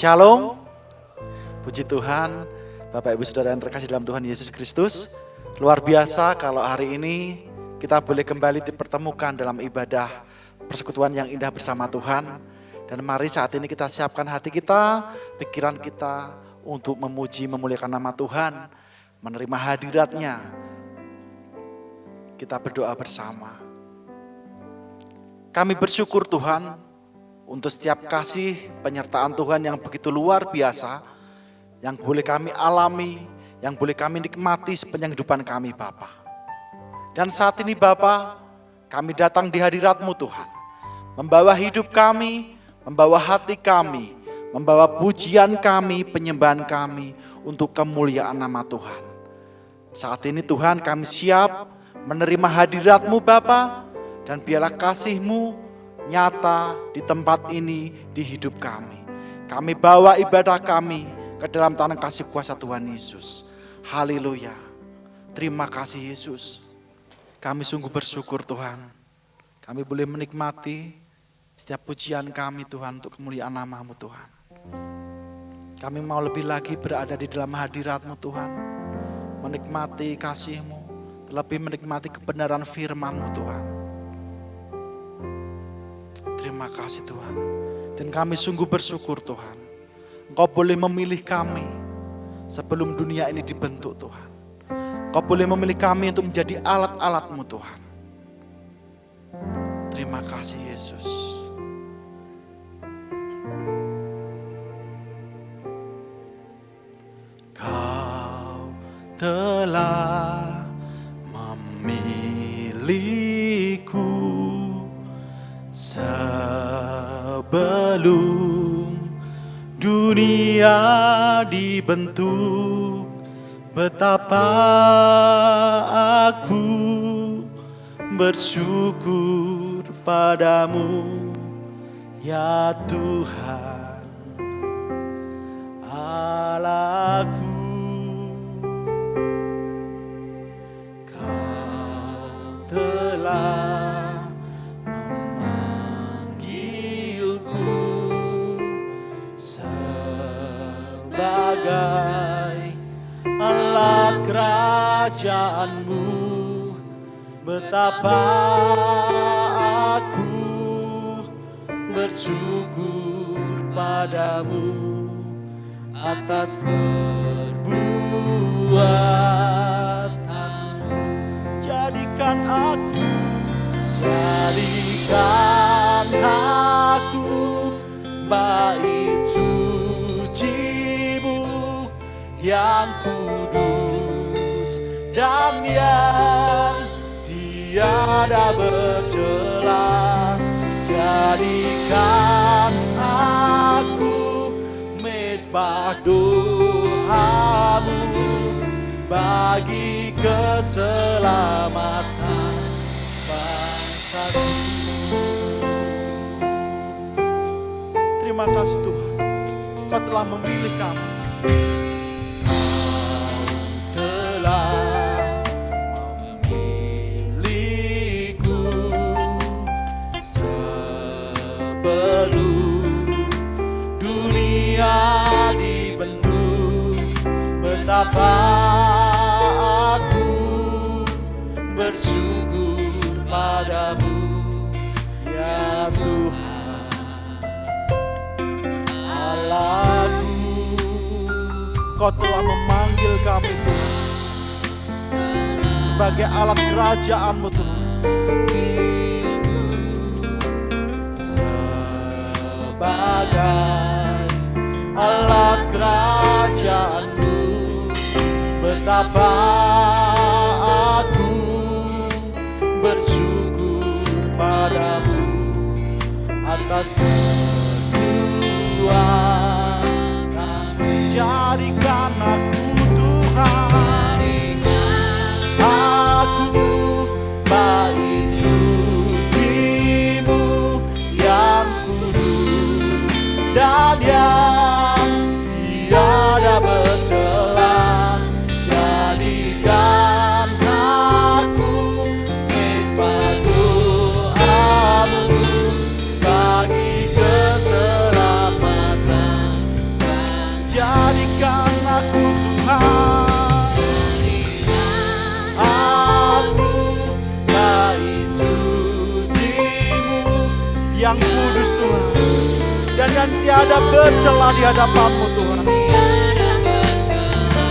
Shalom, puji Tuhan, Bapak Ibu Saudara yang terkasih dalam Tuhan Yesus Kristus. Luar biasa kalau hari ini kita boleh kembali dipertemukan dalam ibadah persekutuan yang indah bersama Tuhan. Dan mari saat ini kita siapkan hati kita, pikiran kita untuk memuji, memuliakan nama Tuhan, menerima hadirat-Nya. Kita berdoa bersama. Kami bersyukur Tuhan untuk setiap kasih penyertaan Tuhan yang begitu luar biasa, yang boleh kami alami, yang boleh kami nikmati sepanjang kehidupan kami Bapa. Dan saat ini Bapa, kami datang di hadirat-Mu Tuhan, membawa hidup kami, membawa hati kami, membawa pujian kami, penyembahan kami untuk kemuliaan nama Tuhan. Saat ini Tuhan kami siap menerima hadirat-Mu Bapa, dan biarlah kasih-Mu nyata di tempat ini, di hidup kami. Kami bawa ibadah kami ke dalam tanah kasih kuasa Tuhan Yesus. Haleluya. Terima kasih Yesus. Kami sungguh bersyukur Tuhan. Kami boleh menikmati setiap pujian kami Tuhan untuk kemuliaan nama-Mu Tuhan. Kami mau lebih lagi berada di dalam hadirat-Mu Tuhan. Menikmati kasih-Mu, terlebih menikmati kebenaran firman-Mu Tuhan. Terima kasih Tuhan. Dan kami sungguh bersyukur Tuhan. Engkau boleh memilih kami sebelum dunia ini dibentuk Tuhan. Engkau boleh memilih kami untuk menjadi alat-alat-Mu Tuhan. Terima kasih Yesus. Kau telah memilihku sebelum dunia dibentuk. Betapa aku bersyukur padamu ya Tuhan Allahku. Kau telah sebagai alat kerajaan-Mu, betapa aku bersyukur padamu atas perbuatan-Mu. Jadikan aku bait suci-Mu yang kudus dan yang tiada bercela. Jadikan aku mezbah doa-Mu bagi keselamatan bangsa-Ku. Terima kasih Tuhan, Kau telah memilih kami. Kau telah memilihku sebelum dunia dibentuk. Betapa aku bersyukur padamu ya Tuhan Allahku. Kau telah memanggil kami Tuhan sebagai alat kerajaan-Mu Tuhan. Sebagai alat kerajaan-Mu, betapa aku bersyukur padamu atas perbuatan. Jadikan aku Tuhan, aku bait suci-Mu yang kudus dan yang tiada bercela. Jadikan aku mezbah doa-Mu bagi keselamatan yang kudus Tuhan, dan yang tiada bercela di hadapan-Mu Tuhan.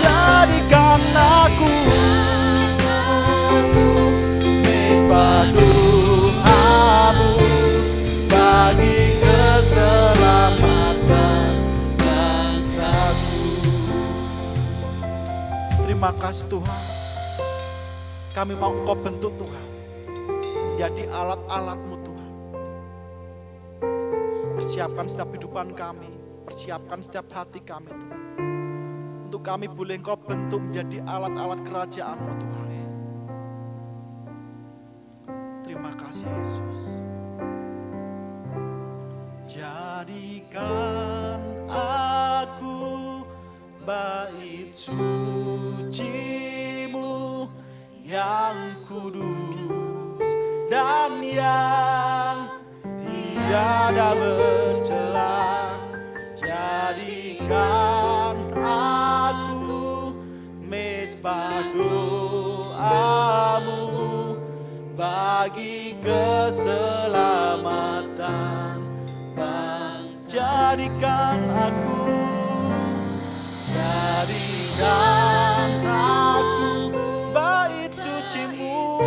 Jadikan aku mezbah doa-Mu bagi keselamatan bangsaku. Terima kasih Tuhan, kami mau Engkau bentuk Tuhan, jadi alat-alat-Mu Tuhan. Persiapkan setiap kehidupan kami, persiapkan setiap hati kami Tuhan, untuk kami boleh Engkau bentuk menjadi alat-alat kerajaan-Mu Tuhan. Terima kasih Yesus. Jadikan aku bait suci-Mu yang kudus dan yang tiada bercela. Jadikan aku mezbah doa-Mu bagi keselamatan bangsa. Jadikan aku bait suci-Mu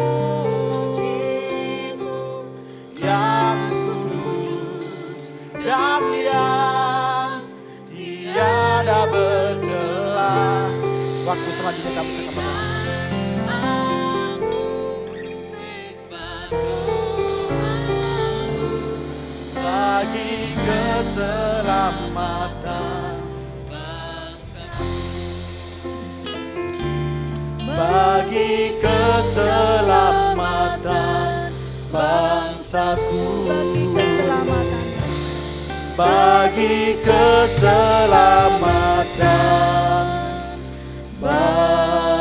yang kudus dan yang tiada bercela. Waktu selanjutnya kami sekalian bagi keselamatan, bagi keselamatan bangsaku, bagi keselamatan bangsaku.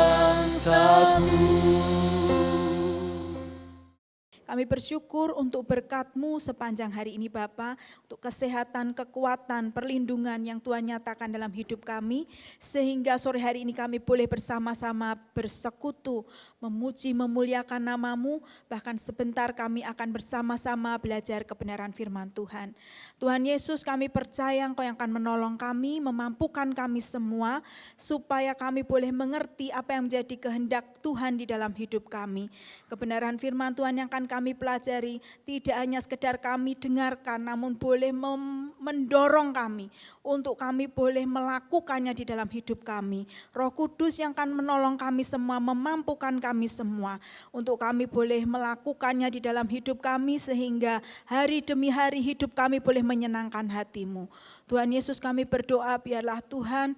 Kami bersyukur untuk berkat-Mu sepanjang hari ini Bapa, untuk kesehatan, kekuatan, perlindungan yang Tuhan nyatakan dalam hidup kami, sehingga sore hari ini kami boleh bersama-sama bersekutu, memuji, memuliakan nama-Mu, bahkan sebentar kami akan bersama-sama belajar kebenaran firman Tuhan. Tuhan Yesus, kami percaya Engkau yang akan menolong kami, memampukan kami semua, supaya kami boleh mengerti apa yang menjadi kehendak Tuhan di dalam hidup kami. Kebenaran firman Tuhan yang akan kami pelajari tidak hanya sekedar kami dengarkan, namun boleh mendorong kami untuk kami boleh melakukannya di dalam hidup kami. Roh Kudus yang akan menolong kami semua, memampukan kami semua untuk kami boleh melakukannya di dalam hidup kami, sehingga hari demi hari hidup kami boleh menyenangkan hati-Mu. Tuhan Yesus, kami berdoa biarlah Tuhan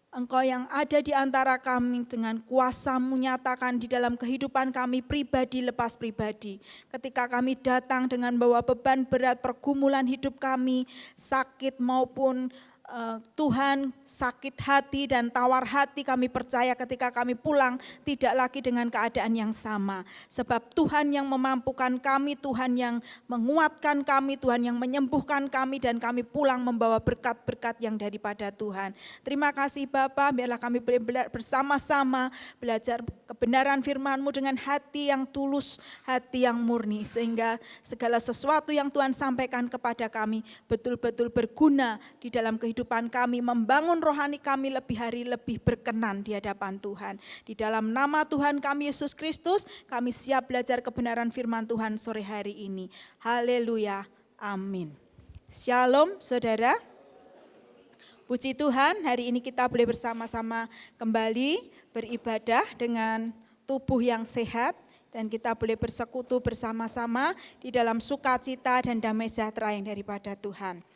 Engkau yang ada di antara kami dengan kuasa-Mu nyatakan di dalam kehidupan kami pribadi lepas pribadi. Ketika kami datang dengan bawa beban berat pergumulan hidup kami, sakit maupun Tuhan sakit hati dan tawar hati, kami percaya ketika kami pulang tidak lagi dengan keadaan yang sama. Sebab Tuhan yang memampukan kami, Tuhan yang menguatkan kami, Tuhan yang menyembuhkan kami, dan kami pulang membawa berkat-berkat yang daripada Tuhan. Terima kasih Bapa, biarlah kami bersama-sama belajar kebenaran firman-Mu dengan hati yang tulus, hati yang murni, sehingga segala sesuatu yang Tuhan sampaikan kepada kami betul-betul berguna di dalam kehidupan kami, membangun rohani kami lebih hari lebih berkenan di hadapan Tuhan. Di dalam nama Tuhan kami Yesus Kristus, kami siap belajar kebenaran firman Tuhan sore hari ini. Haleluya, amin. Shalom saudara. Puji Tuhan, hari ini kita boleh bersama-sama kembali beribadah dengan tubuh yang sehat, dan kita boleh bersekutu bersama-sama di dalam sukacita dan damai sejahtera yang daripada Tuhan.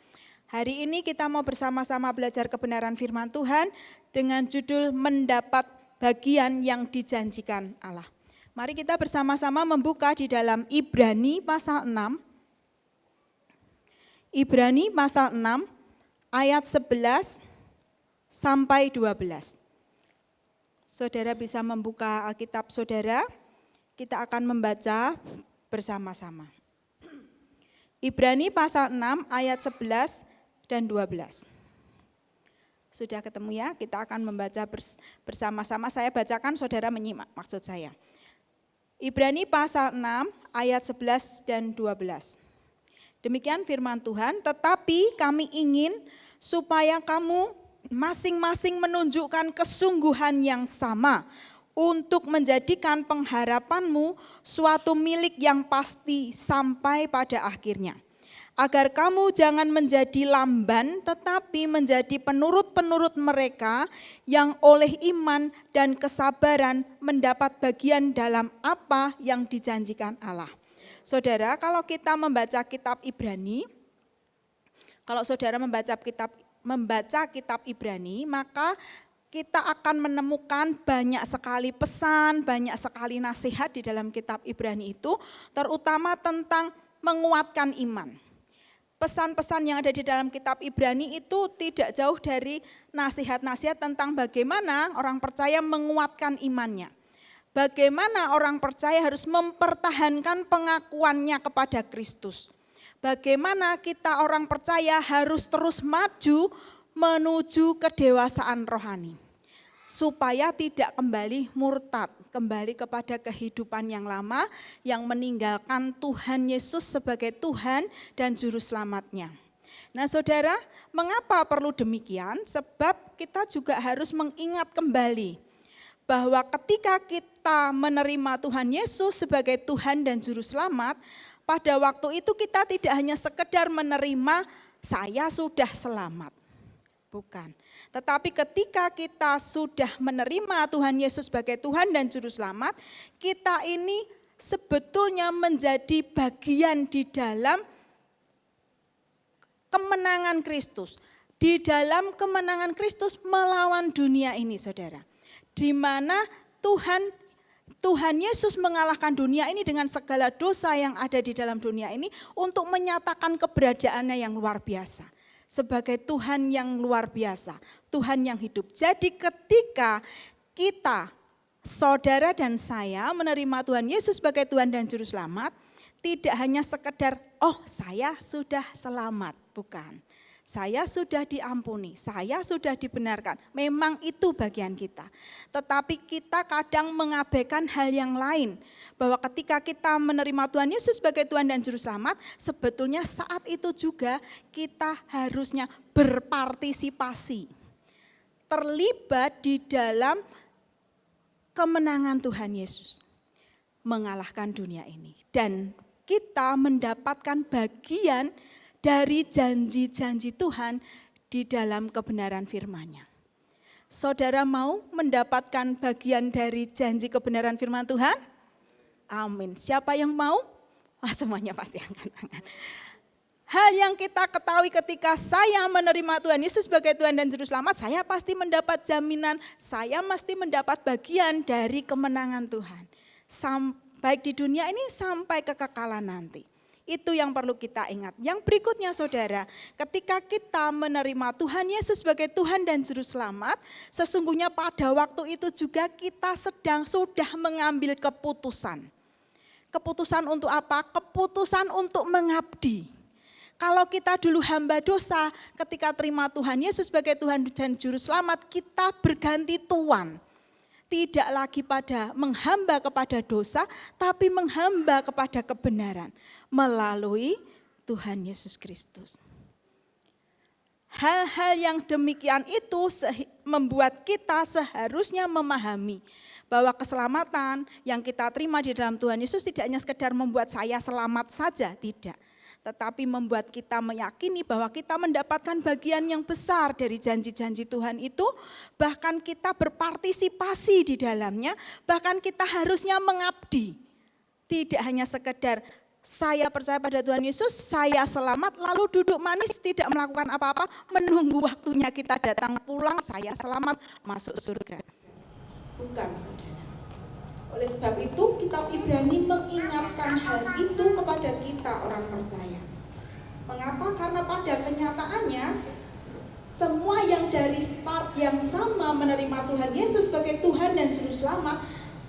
Hari ini kita mau bersama-sama belajar kebenaran firman Tuhan dengan judul mendapat bagian yang dijanjikan Allah. Mari kita bersama-sama membuka di dalam Ibrani pasal 6. Ibrani pasal 6 ayat 11 sampai 12. Saudara bisa membuka Alkitab saudara, kita akan membaca bersama-sama. Ibrani pasal 6 ayat 11 dan 12. Sudah ketemu ya? Kita akan membaca bersama-sama. Saya bacakan, saudara menyimak maksud saya. Ibrani pasal 6 ayat 11 dan 12. Demikian firman Tuhan, tetapi kami ingin supaya kamu masing-masing menunjukkan kesungguhan yang sama untuk menjadikan pengharapanmu suatu milik yang pasti sampai pada akhirnya. Agar kamu jangan menjadi lamban tetapi menjadi penurut-penurut mereka yang oleh iman dan kesabaran mendapat bagian dalam apa yang dijanjikan Allah. Saudara, kalau kita membaca kitab Ibrani, kalau saudara membaca kitab Ibrani, maka kita akan menemukan banyak sekali pesan, banyak sekali nasihat di dalam kitab Ibrani itu, terutama tentang menguatkan iman. Pesan-pesan yang ada di dalam kitab Ibrani itu tidak jauh dari nasihat-nasihat tentang bagaimana orang percaya menguatkan imannya. Bagaimana orang percaya harus mempertahankan pengakuannya kepada Kristus. Bagaimana kita orang percaya harus terus maju menuju kedewasaan rohani. Supaya tidak kembali murtad, kembali kepada kehidupan yang lama yang meninggalkan Tuhan Yesus sebagai Tuhan dan Juru Selamatnya. Nah saudara, mengapa perlu demikian? Sebab kita juga harus mengingat kembali bahwa ketika kita menerima Tuhan Yesus sebagai Tuhan dan Juru Selamat, pada waktu itu kita tidak hanya sekedar menerima saya sudah selamat. Bukan. Tetapi ketika kita sudah menerima Tuhan Yesus sebagai Tuhan dan Juru Selamat, kita ini sebetulnya menjadi bagian di dalam kemenangan Kristus. Di dalam kemenangan Kristus melawan dunia ini, saudara. Di mana Tuhan Yesus mengalahkan dunia ini dengan segala dosa yang ada di dalam dunia ini untuk menyatakan keberadaannya yang luar biasa. Sebagai Tuhan yang luar biasa, Tuhan yang hidup. Jadi ketika kita, saudara dan saya menerima Tuhan Yesus sebagai Tuhan dan Juru Selamat, tidak hanya sekedar, oh saya sudah selamat, bukan. Saya sudah diampuni, saya sudah dibenarkan. Memang itu bagian kita. Tetapi kita kadang mengabaikan hal yang lain. Bahwa ketika kita menerima Tuhan Yesus sebagai Tuhan dan Juru Selamat, sebetulnya saat itu juga kita harusnya berpartisipasi. Terlibat di dalam kemenangan Tuhan Yesus. Mengalahkan dunia ini. Dan kita mendapatkan bagian dari janji-janji Tuhan di dalam kebenaran firman-Nya. Saudara mau mendapatkan bagian dari janji kebenaran firman Tuhan? Amin. Siapa yang mau? Wah, semuanya pasti angkat tangan. Hal yang kita ketahui ketika saya menerima Tuhan Yesus sebagai Tuhan dan Juru Selamat, saya pasti mendapat jaminan, saya pasti mendapat bagian dari kemenangan Tuhan. Baik di dunia ini sampai kekekalan nanti. Itu yang perlu kita ingat. Yang berikutnya saudara, ketika kita menerima Tuhan Yesus sebagai Tuhan dan Juru Selamat, sesungguhnya pada waktu itu juga kita sudah mengambil keputusan. Keputusan untuk apa? Keputusan untuk mengabdi. Kalau kita dulu hamba dosa, ketika terima Tuhan Yesus sebagai Tuhan dan Juru Selamat, kita berganti tuan. Tidak lagi pada menghamba kepada dosa, tapi menghamba kepada kebenaran melalui Tuhan Yesus Kristus. Hal-hal yang demikian itu membuat kita seharusnya memahami bahwa keselamatan yang kita terima di dalam Tuhan Yesus tidak hanya sekedar membuat saya selamat saja, tidak. Tetapi membuat kita meyakini bahwa kita mendapatkan bagian yang besar dari janji-janji Tuhan itu, bahkan kita berpartisipasi di dalamnya, bahkan kita harusnya mengabdi. Tidak hanya sekedar saya percaya pada Tuhan Yesus, saya selamat, lalu duduk manis tidak melakukan apa-apa, menunggu waktunya kita datang pulang, saya selamat masuk surga. Bukan, saudara. Oleh sebab itu kitab Ibrani mengingatkan hal itu kepada kita orang percaya. Mengapa? Karena pada kenyataannya semua yang dari start yang sama menerima Tuhan Yesus sebagai Tuhan dan Juru Selamat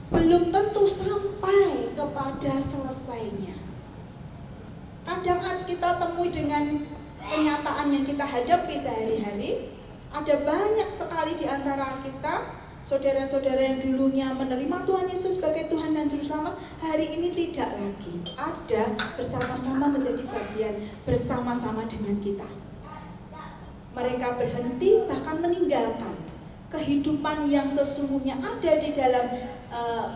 belum tentu sampai kepada selesainya. Kadang kita temui dengan kenyataan yang kita hadapi sehari-hari, ada banyak sekali di antara kita Saudara-saudara yang dulunya menerima Tuhan Yesus sebagai Tuhan dan Juru Selamat, hari ini tidak lagi ada bersama-sama menjadi bagian bersama-sama dengan kita. Mereka berhenti bahkan meninggalkan kehidupan yang sesungguhnya ada di dalam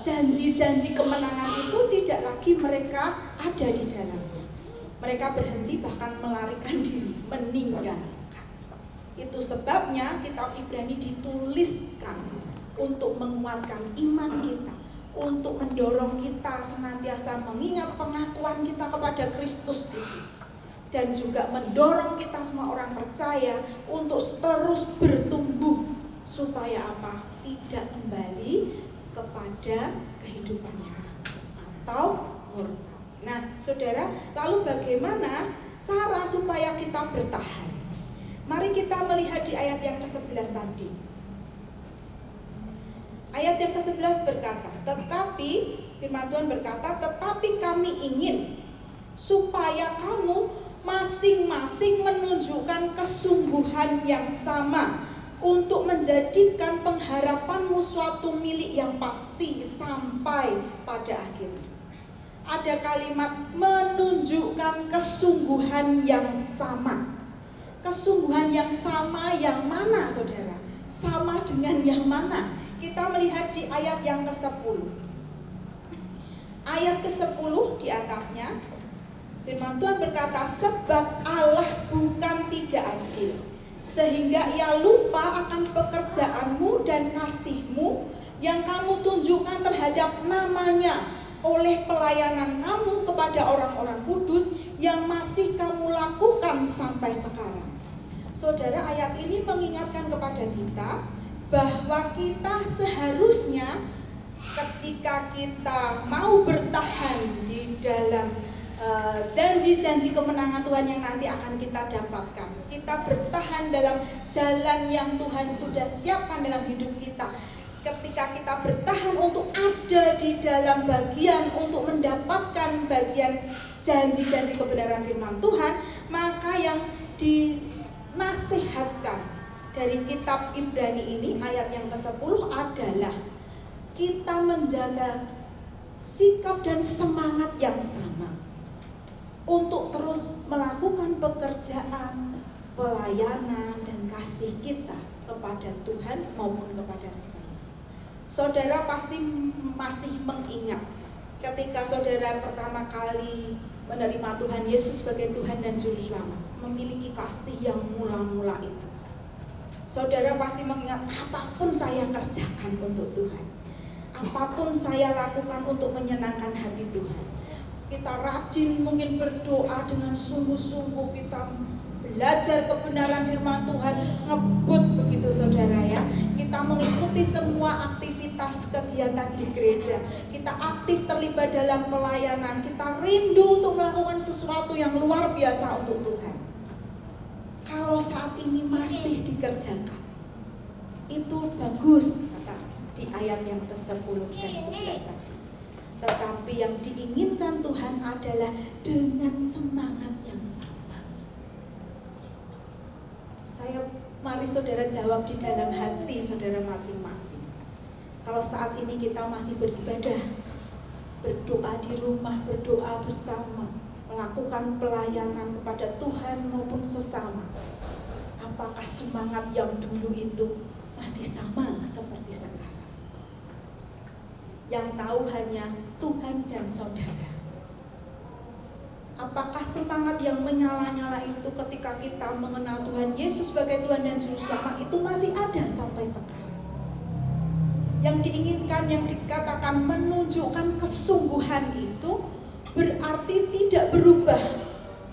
janji-janji kemenangan itu, tidak lagi mereka ada di dalamnya. Mereka berhenti bahkan melarikan diri, meninggalkan. Itu sebabnya kitab Ibrani dituliskan untuk menguatkan iman kita, untuk mendorong kita senantiasa mengingat pengakuan kita kepada Kristus itu, dan juga mendorong kita semua orang percaya untuk terus bertumbuh supaya apa? Tidak kembali kepada kehidupan yang lama atau murtad. Nah, saudara, lalu bagaimana cara supaya kita bertahan? Mari kita melihat di ayat yang ke-11 tadi. Ayat yang ke-11 berkata, tetapi firman Tuhan berkata, tetapi kami ingin supaya kamu masing-masing menunjukkan kesungguhan yang sama untuk menjadikan pengharapanmu suatu milik yang pasti sampai pada akhirnya. Ada kalimat menunjukkan kesungguhan yang sama. Kesungguhan yang sama yang mana, saudara? Sama dengan yang mana? Kita melihat di ayat yang ke-10. Ayat ke-10 di atasnya, firman Tuhan berkata, sebab Allah bukan tidak adil, sehingga Ia lupa akan pekerjaanmu dan kasihmu yang kamu tunjukkan terhadap namanya oleh pelayanan kamu kepada orang-orang kudus yang masih kamu lakukan sampai sekarang. Saudara, ayat ini mengingatkan kepada kita bahwa kita seharusnya ketika kita mau bertahan di dalam janji-janji kemenangan Tuhan yang nanti akan kita dapatkan, kita bertahan dalam jalan yang Tuhan sudah siapkan dalam hidup kita. Ketika kita bertahan untuk ada di dalam bagian untuk mendapatkan bagian janji-janji kebenaran firman Tuhan, maka yang dinasihatkan dari kitab Ibrani ini ayat yang ke-10 adalah kita menjaga sikap dan semangat yang sama untuk terus melakukan pekerjaan, pelayanan dan kasih kita kepada Tuhan maupun kepada sesama. Saudara pasti masih mengingat ketika saudara pertama kali menerima Tuhan Yesus sebagai Tuhan dan Juru Selamat, memiliki kasih yang mula-mula itu. Saudara pasti mengingat, apapun saya kerjakan untuk Tuhan, apapun saya lakukan untuk menyenangkan hati Tuhan. Kita rajin mungkin berdoa dengan sungguh-sungguh, kita belajar kebenaran firman Tuhan, ngebut begitu saudara ya. Kita mengikuti semua aktivitas kegiatan di gereja, kita aktif terlibat dalam pelayanan, kita rindu untuk melakukan sesuatu yang luar biasa untuk Tuhan. Kalau saat ini masih dikerjakan, itu bagus, kata di ayat yang ke-10 dan 11 tadi. Tetapi yang diinginkan Tuhan adalah dengan semangat yang sama. Mari saudara jawab di dalam hati saudara masing-masing. Kalau saat ini kita masih beribadah, berdoa di rumah, berdoa bersama, melakukan pelayanan kepada Tuhan maupun sesama, apakah semangat yang dulu itu masih sama seperti sekarang? Yang tahu hanya Tuhan dan saudara. Apakah semangat yang menyala-nyala itu ketika kita mengenal Tuhan Yesus sebagai Tuhan dan Juru Selamat itu masih ada sampai sekarang? Yang diinginkan, yang dikatakan menunjukkan kesungguhan itu berarti tidak berubah.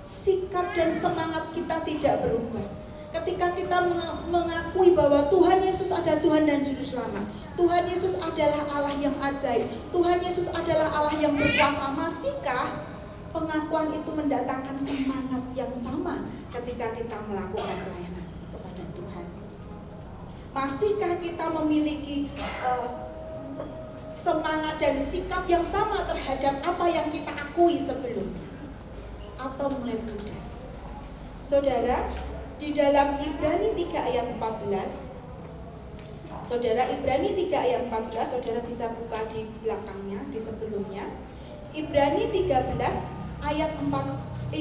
Sikap dan semangat kita tidak berubah. Ketika kita mengakui bahwa Tuhan Yesus adalah Tuhan dan Juru Selamat, Tuhan Yesus adalah Allah yang ajaib, Tuhan Yesus adalah Allah yang berkuasa, masihkah pengakuan itu mendatangkan semangat yang sama ketika kita melakukan pelayanan kepada Tuhan? Masihkah kita memiliki semangat dan sikap yang sama terhadap apa yang kita akui sebelumnya? Atau mulai pudar? Saudara, di dalam Ibrani 3 ayat 14, Saudara, Ibrani 3 ayat 14, saudara bisa buka di belakangnya, di sebelumnya. Ibrani 3 ayat 14,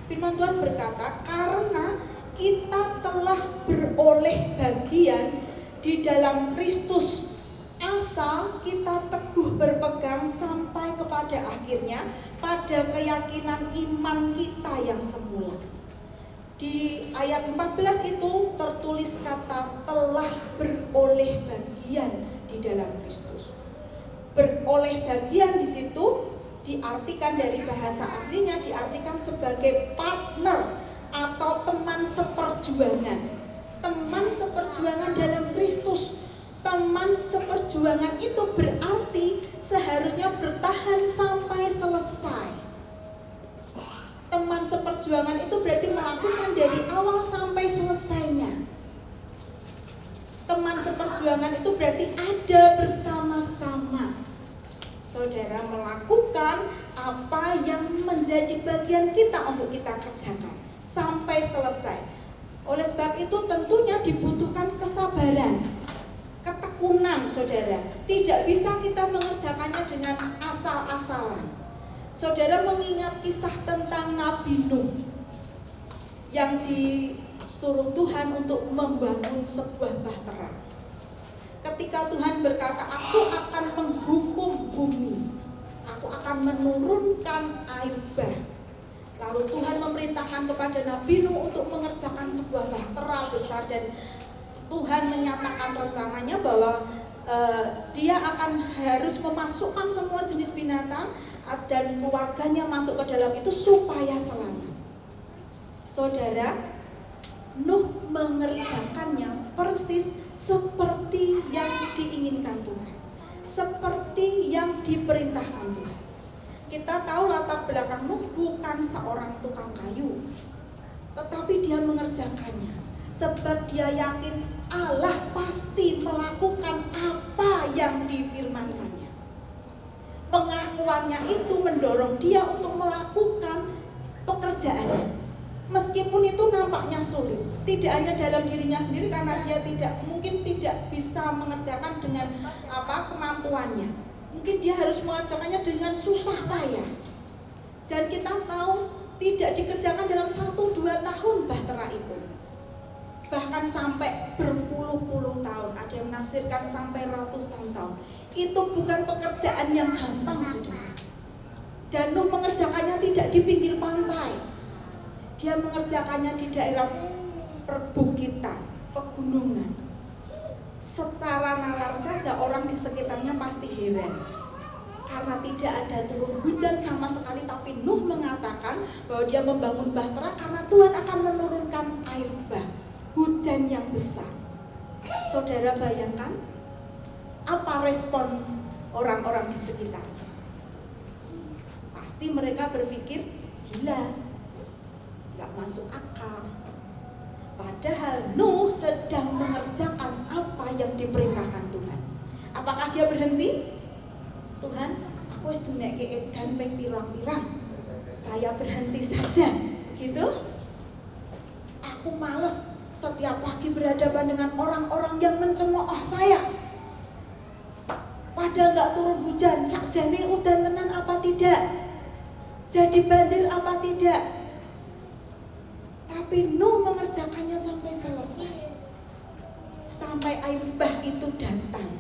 firman Tuhan berkata, karena kita telah beroleh bagian di dalam Kristus, asal kita teguh berpegang sampai kepada akhirnya pada keyakinan iman kita yang semula. Di ayat 14 itu tertulis kata telah beroleh bagian di dalam Kristus. Beroleh bagian di situ diartikan dari bahasa aslinya diartikan sebagai partner atau teman seperjuangan. Teman seperjuangan dalam Kristus. Teman seperjuangan itu berarti seharusnya bertahan sampai selesai. Teman seperjuangan itu berarti melakukan dari awal sampai selesainya. Teman seperjuangan itu berarti ada bersama-sama. Saudara melakukan apa yang menjadi bagian kita untuk kita kerjakan sampai selesai. Oleh sebab itu tentunya dibutuhkan kesabaran, ketekunan, saudara. Tidak bisa kita mengerjakannya dengan asal-asalan. Saudara mengingat kisah tentang Nabi Nuh yang disuruh Tuhan untuk membangun sebuah bahtera. Ketika Tuhan berkata, aku akan menghukum bumi, aku akan menurunkan air bah. Lalu Tuhan memerintahkan kepada Nabi Nuh untuk mengerjakan sebuah bahtera besar, dan Tuhan menyatakan rencananya bahwa dia akan harus memasukkan semua jenis binatang dan keluarganya masuk ke dalam itu supaya selamat. Saudara, Nuh mengerjakannya persis seperti yang diinginkan Tuhan, seperti yang diperintahkan Tuhan. Kita tahu latar belakang Nuh bukan seorang tukang kayu, tetapi dia mengerjakannya sebab dia yakin Allah pasti melakukan apa yang difirmankannya. Pengakuannya itu mendorong dia untuk melakukan pekerjaannya, meskipun itu nampaknya sulit. Tidak hanya dalam dirinya sendiri, karena dia mungkin tidak bisa mengerjakan dengan kemampuannya. Mungkin dia harus mengerjakannya dengan susah payah. Dan kita tahu tidak dikerjakan dalam 1-2 tahun bahtera itu, bahkan sampai berpuluh-puluh tahun. Ada yang menafsirkan sampai ratusan tahun. Itu bukan pekerjaan yang gampang, saudara. Dan Nuh mengerjakannya tidak di pinggir pantai. Dia mengerjakannya di daerah perbukitan, pegunungan. Secara nalar saja orang di sekitarnya pasti heran, karena tidak ada turun hujan sama sekali. Tapi Nuh mengatakan bahwa dia membangun bahtera karena Tuhan akan menurunkan air bah, hujan yang besar. Saudara bayangkan apa respon orang-orang di sekitar? Pasti mereka berpikir gila, gak masuk akal. Padahal Nuh sedang mengerjakan apa yang diperintahkan Tuhan. Apakah dia berhenti? Tuhan, aku wis duneke edan ping pirang-pirang, saya berhenti saja, gitu? Aku males setiap pagi berhadapan dengan orang-orang yang mencemooh saya. Padahal gak turun hujan, sakjane udan tenan apa tidak? Jadi banjir apa tidak? Tapi Nuh mengerjakannya sampai selesai, sampai air bah itu datang,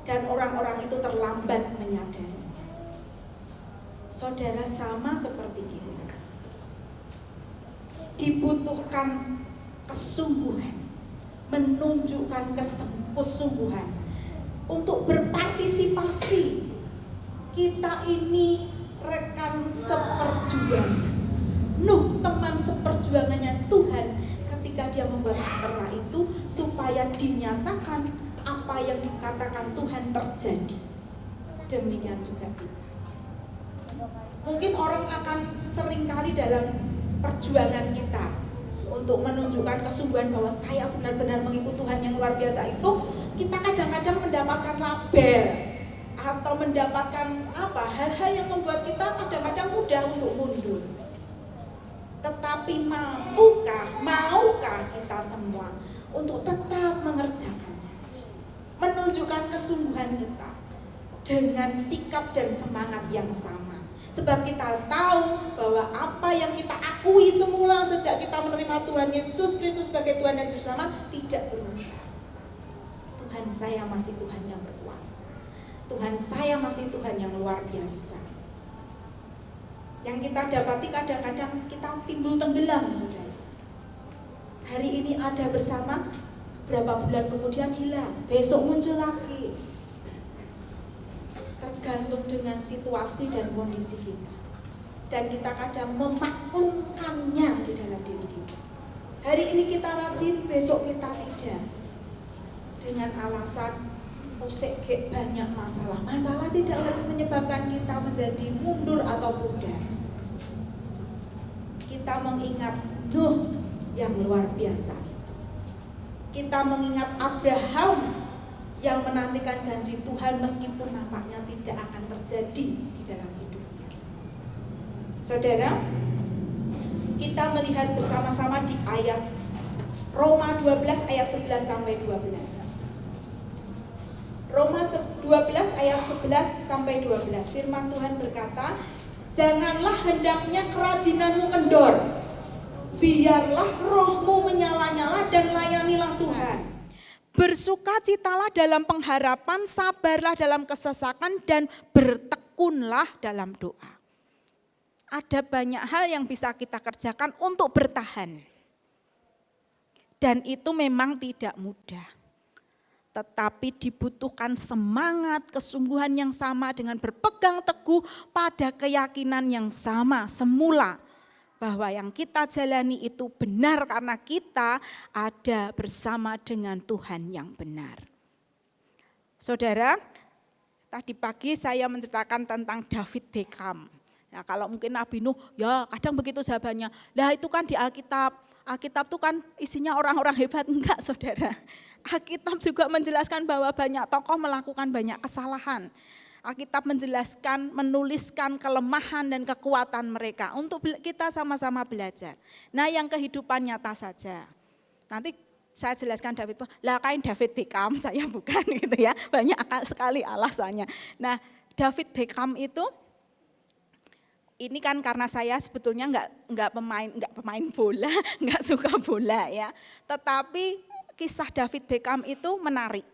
dan orang-orang itu terlambat menyadarinya. Saudara, sama seperti kita, dibutuhkan kesungguhan, menunjukkan kesungguhan untuk berpartisipasi. Kita ini rekan seperjuangan. Nuh teman seperjuangannya Tuhan ketika dia membuat bahtera itu supaya dinyatakan apa yang dikatakan Tuhan terjadi. Demikian juga kita. Mungkin orang akan seringkali dalam perjuangan kita untuk menunjukkan kesungguhan bahwa saya benar-benar mengikuti Tuhan yang luar biasa itu, kita kadang-kadang mendapatkan label atau mendapatkan hal-hal yang membuat kita kadang-kadang mudah untuk mundur. Tetapi maukah kita semua untuk tetap mengerjakannya. Menunjukkan kesungguhan kita dengan sikap dan semangat yang sama. Sebab kita tahu bahwa apa yang kita akui semula sejak kita menerima Tuhan Yesus Kristus sebagai Tuhan dan Juru Selamat tidak berubah. Tuhan saya masih Tuhan yang berkuasa. Tuhan saya masih Tuhan yang luar biasa. Yang kita dapati kadang-kadang kita timbul tenggelam, saudara. Hari ini ada bersama, berapa bulan kemudian hilang, besok muncul lagi. Tergantung dengan situasi dan kondisi kita. Dan kita kadang memaklumkannya di dalam diri kita. Hari ini kita rajin, besok kita tidak. Dengan alasan banyak masalah. Masalah tidak harus menyebabkan kita menjadi mundur atau pudar. Kita mengingat Nuh yang luar biasa itu. Kita mengingat Abraham yang menantikan janji Tuhan meskipun nampaknya tidak akan terjadi di dalam hidupnya. Saudara, kita melihat bersama-sama di ayat Roma 12 ayat 11 sampai 12. Roma 12 ayat 11 sampai 12. Firman Tuhan berkata, "Janganlah hendaknya kerajinanmu kendor. Biarlah rohmu menyala-nyala dan layanilah Tuhan. Bersukacitalah dalam pengharapan, sabarlah dalam kesesakan dan bertekunlah dalam doa." Ada banyak hal yang bisa kita kerjakan untuk bertahan. Dan itu memang tidak mudah. Tetapi dibutuhkan semangat, kesungguhan yang sama dengan berpegang teguh pada keyakinan yang sama semula. Bahwa yang kita jalani itu benar karena kita ada bersama dengan Tuhan yang benar. Saudara, tadi pagi saya menceritakan tentang David Beckham. Nah, kalau mungkin Nabi Nuh, ya kadang begitu jawabannya. Lah itu kan di Alkitab. Alkitab itu kan isinya orang-orang hebat. Enggak, saudara. Alkitab juga menjelaskan bahwa banyak tokoh melakukan banyak kesalahan. Alkitab menjelaskan, menuliskan kelemahan dan kekuatan mereka untuk kita sama-sama belajar. Nah, yang kehidupan nyata saja. Nanti saya jelaskan David, lah kain David Beckham, saya bukan gitu ya. Banyak sekali alasannya. Nah, David Beckham itu ini kan karena saya sebetulnya enggak pemain bola, enggak suka bola ya. Tetapi kisah David Beckham itu menarik.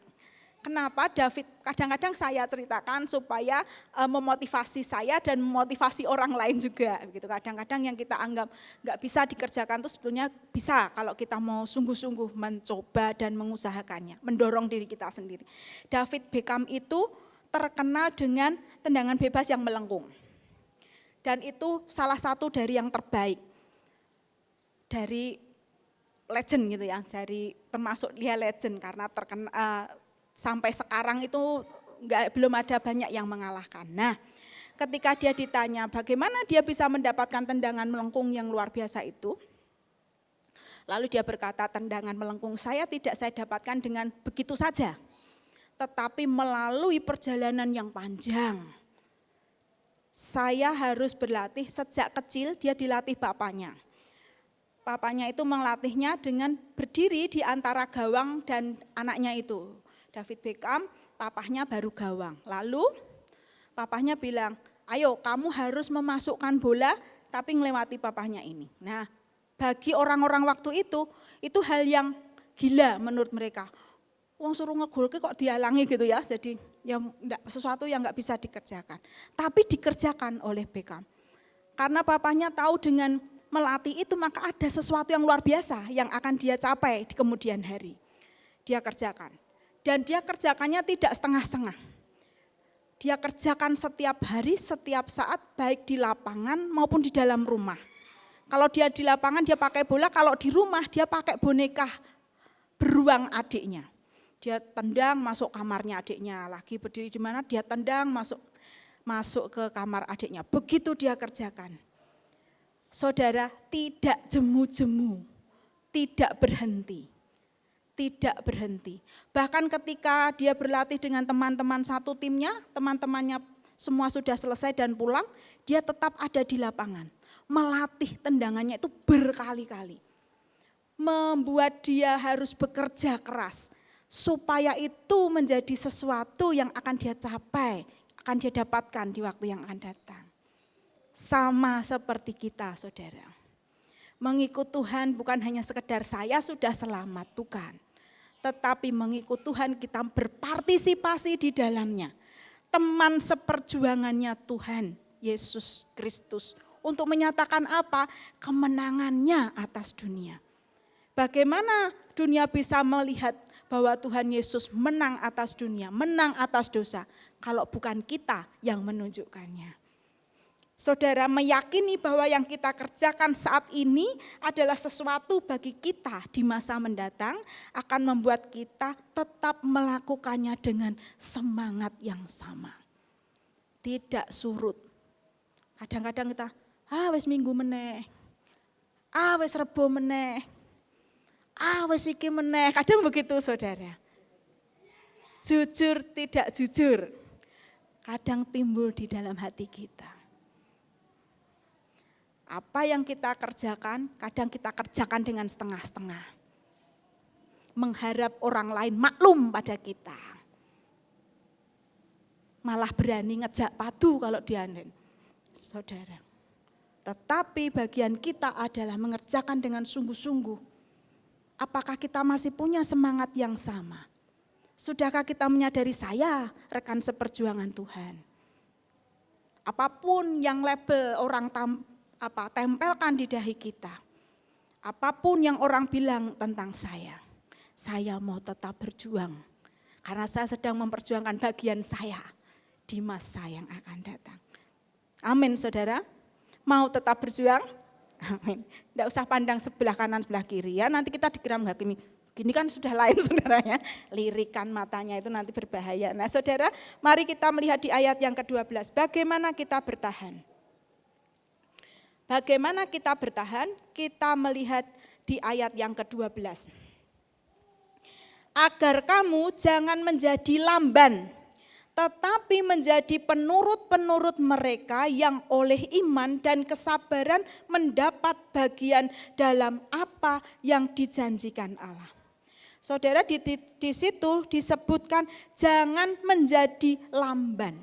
Kenapa David, kadang-kadang saya ceritakan supaya memotivasi saya dan memotivasi orang lain juga. Gitu. Kadang-kadang yang kita anggap nggak bisa dikerjakan itu sebetulnya bisa kalau kita mau sungguh-sungguh mencoba dan mengusahakannya, mendorong diri kita sendiri. David Beckham itu terkenal dengan tendangan bebas yang melengkung. Dan itu salah satu dari yang terbaik. Dari legend gitu ya, jadi termasuk dia legend karena terkenal sampai sekarang itu belum ada banyak yang mengalahkan. Nah, ketika dia ditanya bagaimana dia bisa mendapatkan tendangan melengkung yang luar biasa itu, lalu dia berkata, tendangan melengkung saya dapatkan dengan begitu saja, tetapi melalui perjalanan yang panjang. Saya harus berlatih sejak kecil, dia dilatih bapaknya. Papanya itu melatihnya dengan berdiri di antara gawang dan anaknya itu. David Beckham, papahnya baru gawang. Lalu papahnya bilang, ayo kamu harus memasukkan bola tapi melewati papahnya ini. Nah, bagi orang-orang waktu itu hal yang gila menurut mereka. Wong suruh ngegolke kok dihalangi gitu ya. Jadi ya sesuatu yang enggak bisa dikerjakan. Tapi dikerjakan oleh Beckham. Karena papahnya tahu dengan melatih itu maka ada sesuatu yang luar biasa yang akan dia capai di kemudian hari. Dia kerjakan. Dan dia kerjakannya tidak setengah-setengah. Dia kerjakan setiap hari, setiap saat, baik di lapangan maupun di dalam rumah. Kalau dia di lapangan dia pakai bola, kalau di rumah dia pakai boneka beruang adiknya. Dia tendang masuk kamarnya adiknya, lagi berdiri di mana dia tendang masuk ke kamar adiknya. Begitu dia kerjakan. Saudara, tidak jemu-jemu, tidak berhenti. Tidak berhenti. Bahkan ketika dia berlatih dengan teman-teman satu timnya, teman-temannya semua sudah selesai dan pulang, dia tetap ada di lapangan. Melatih tendangannya itu berkali-kali. Membuat dia harus bekerja keras. supaya itu menjadi sesuatu yang akan dia capai, akan dia dapatkan di waktu yang akan datang. Sama seperti kita, saudara. Mengikut Tuhan bukan hanya sekedar saya sudah selamat, bukan. Tetapi mengikut Tuhan kita berpartisipasi di dalamnya. Teman seperjuangannya Tuhan Yesus Kristus. Untuk menyatakan apa? Kemenangannya atas dunia. Bagaimana dunia bisa melihat bahwa Tuhan Yesus menang atas dunia, menang atas dosa, kalau bukan kita yang menunjukkannya. Saudara meyakini bahwa yang kita kerjakan saat ini adalah sesuatu bagi kita di masa mendatang, akan membuat kita tetap melakukannya dengan semangat yang sama. Tidak surut. Kadang-kadang kita, wis minggu meneh, wis rebo meneh, wis iki meneh. Kadang begitu saudara. Jujur tidak jujur, kadang timbul di dalam hati kita. Apa yang kita kerjakan, kadang kita kerjakan dengan setengah-setengah. Mengharap orang lain maklum pada kita. Malah berani ngejak padu kalau dianen. Saudara. Tetapi bagian kita adalah mengerjakan dengan sungguh-sungguh. Apakah kita masih punya semangat yang sama? Sudahkah kita menyadari saya rekan seperjuangan Tuhan? Apapun yang label orang tempelkan di dahi kita. Apapun yang orang bilang tentang saya mau tetap berjuang. Karena saya sedang memperjuangkan bagian saya di masa yang akan datang. Amin saudara. Mau tetap berjuang? Amin. Tidak usah pandang sebelah kanan sebelah kiri ya. Nanti kita dikira menghakimi. Gini kan sudah lain saudaranya. Lirikan matanya itu nanti berbahaya. Nah saudara, mari kita melihat di ayat yang ke-12. Bagaimana kita bertahan? Bagaimana kita bertahan? Kita melihat di ayat yang ke-12. Agar kamu jangan menjadi lamban, tetapi menjadi penurut-penurut mereka yang oleh iman dan kesabaran mendapat bagian dalam apa yang dijanjikan Allah. Saudara, di situ disebutkan jangan menjadi lamban.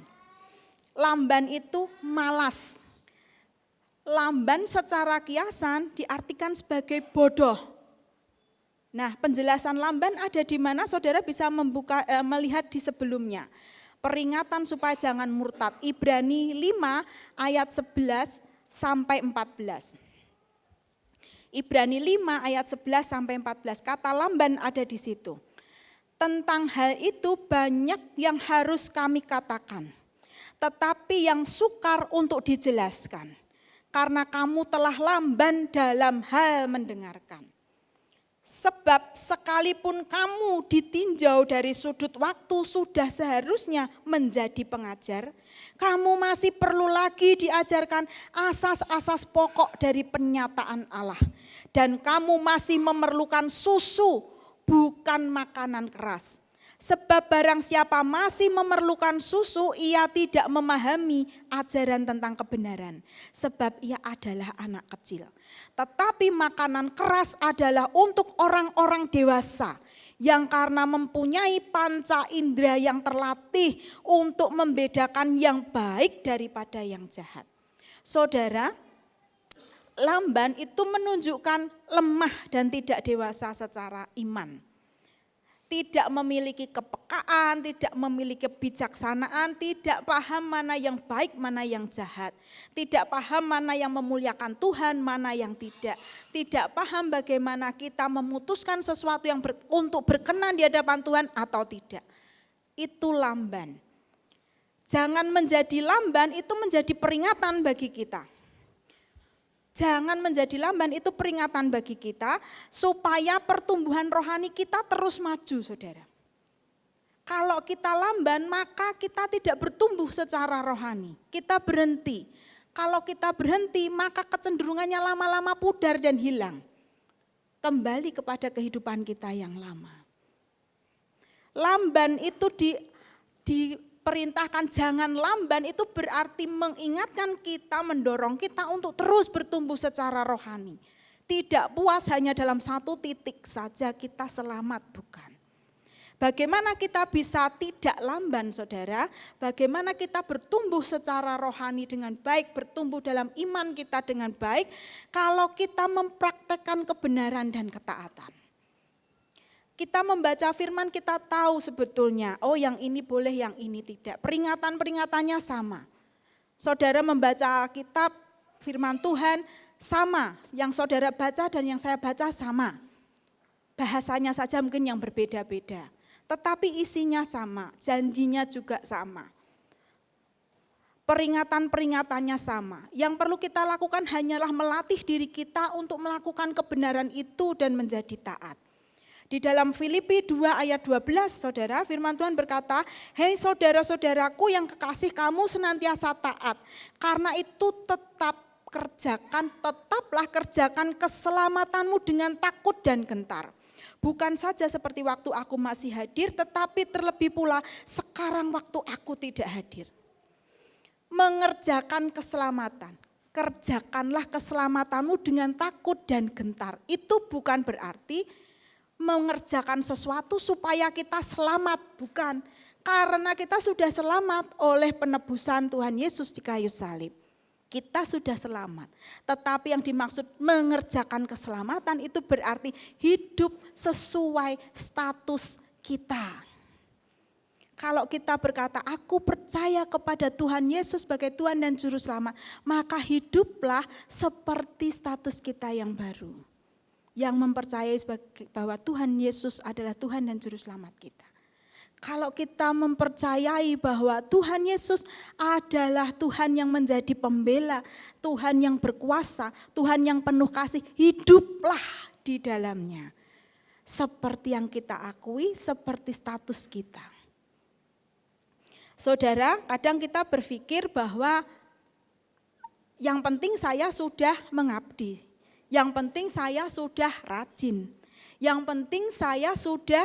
Lamban itu malas. Lamban secara kiasan diartikan sebagai bodoh. Nah, penjelasan lamban ada di mana saudara bisa melihat di sebelumnya. Peringatan supaya jangan murtad. Ibrani 5 ayat 11 sampai 14. Ibrani 5 ayat 11 sampai 14. Kata lamban ada di situ. Tentang hal itu banyak yang harus kami katakan. Tetapi yang sukar untuk dijelaskan. Karena kamu telah lamban dalam hal mendengarkan. Sebab sekalipun kamu ditinjau dari sudut waktu sudah seharusnya menjadi pengajar, kamu masih perlu lagi diajarkan asas-asas pokok dari penyataan Allah. Dan kamu masih memerlukan susu, bukan makanan keras. Sebab barang siapa masih memerlukan susu, ia tidak memahami ajaran tentang kebenaran. Sebab ia adalah anak kecil. Tetapi makanan keras adalah untuk orang-orang dewasa. Yang karena mempunyai panca indera yang terlatih untuk membedakan yang baik daripada yang jahat. Saudara, lamban itu menunjukkan lemah dan tidak dewasa secara iman. Tidak memiliki kepekaan, tidak memiliki kebijaksanaan, tidak paham mana yang baik, mana yang jahat. Tidak paham mana yang memuliakan Tuhan, mana yang tidak. Tidak paham bagaimana kita memutuskan sesuatu yang untuk berkenan di hadapan Tuhan atau tidak. Itu lamban. Jangan menjadi lamban itu menjadi peringatan bagi kita. Jangan menjadi lamban itu peringatan bagi kita supaya pertumbuhan rohani kita terus maju, saudara. Kalau kita lamban maka kita tidak bertumbuh secara rohani, kita berhenti. Kalau kita berhenti maka kecenderungannya lama-lama pudar dan hilang. Kembali kepada kehidupan kita yang lama. Lamban itu diperintahkan jangan lamban itu berarti mengingatkan kita, mendorong kita untuk terus bertumbuh secara rohani. Tidak puas hanya dalam satu titik saja kita selamat, bukan. Bagaimana kita bisa tidak lamban, saudara? Bagaimana kita bertumbuh secara rohani dengan baik, bertumbuh dalam iman kita dengan baik, kalau kita mempraktekkan kebenaran dan ketaatan. Kita membaca firman, kita tahu sebetulnya, oh yang ini boleh, yang ini tidak. Peringatan-peringatannya sama. Saudara membaca Alkitab, firman Tuhan sama. Yang saudara baca dan yang saya baca sama. Bahasanya saja mungkin yang berbeda-beda. Tetapi isinya sama, janjinya juga sama. Peringatan-peringatannya sama. Yang perlu kita lakukan hanyalah melatih diri kita untuk melakukan kebenaran itu dan menjadi taat. Di dalam Filipi 2 ayat 12, saudara, firman Tuhan berkata, hei saudara-saudaraku yang kekasih, kamu senantiasa taat. Karena itu tetaplah kerjakan keselamatanmu dengan takut dan gentar. Bukan saja seperti waktu aku masih hadir, tetapi terlebih pula sekarang waktu aku tidak hadir. Mengerjakan keselamatan. Kerjakanlah keselamatanmu dengan takut dan gentar. Itu bukan berarti mengerjakan sesuatu supaya kita selamat, bukan. Karena kita sudah selamat oleh penebusan Tuhan Yesus di kayu salib. Kita sudah selamat. Tetapi yang dimaksud mengerjakan keselamatan itu berarti hidup sesuai status kita. Kalau kita berkata, aku percaya kepada Tuhan Yesus sebagai Tuhan dan Juru Selamat, maka hiduplah seperti status kita yang baru. Yang mempercayai bahwa Tuhan Yesus adalah Tuhan dan Juru Selamat kita. Kalau kita mempercayai bahwa Tuhan Yesus adalah Tuhan yang menjadi pembela, Tuhan yang berkuasa, Tuhan yang penuh kasih, hiduplah di dalamnya. Seperti yang kita akui, seperti status kita. Saudara, kadang kita berpikir bahwa yang penting saya sudah mengabdi, yang penting saya sudah rajin, yang penting saya sudah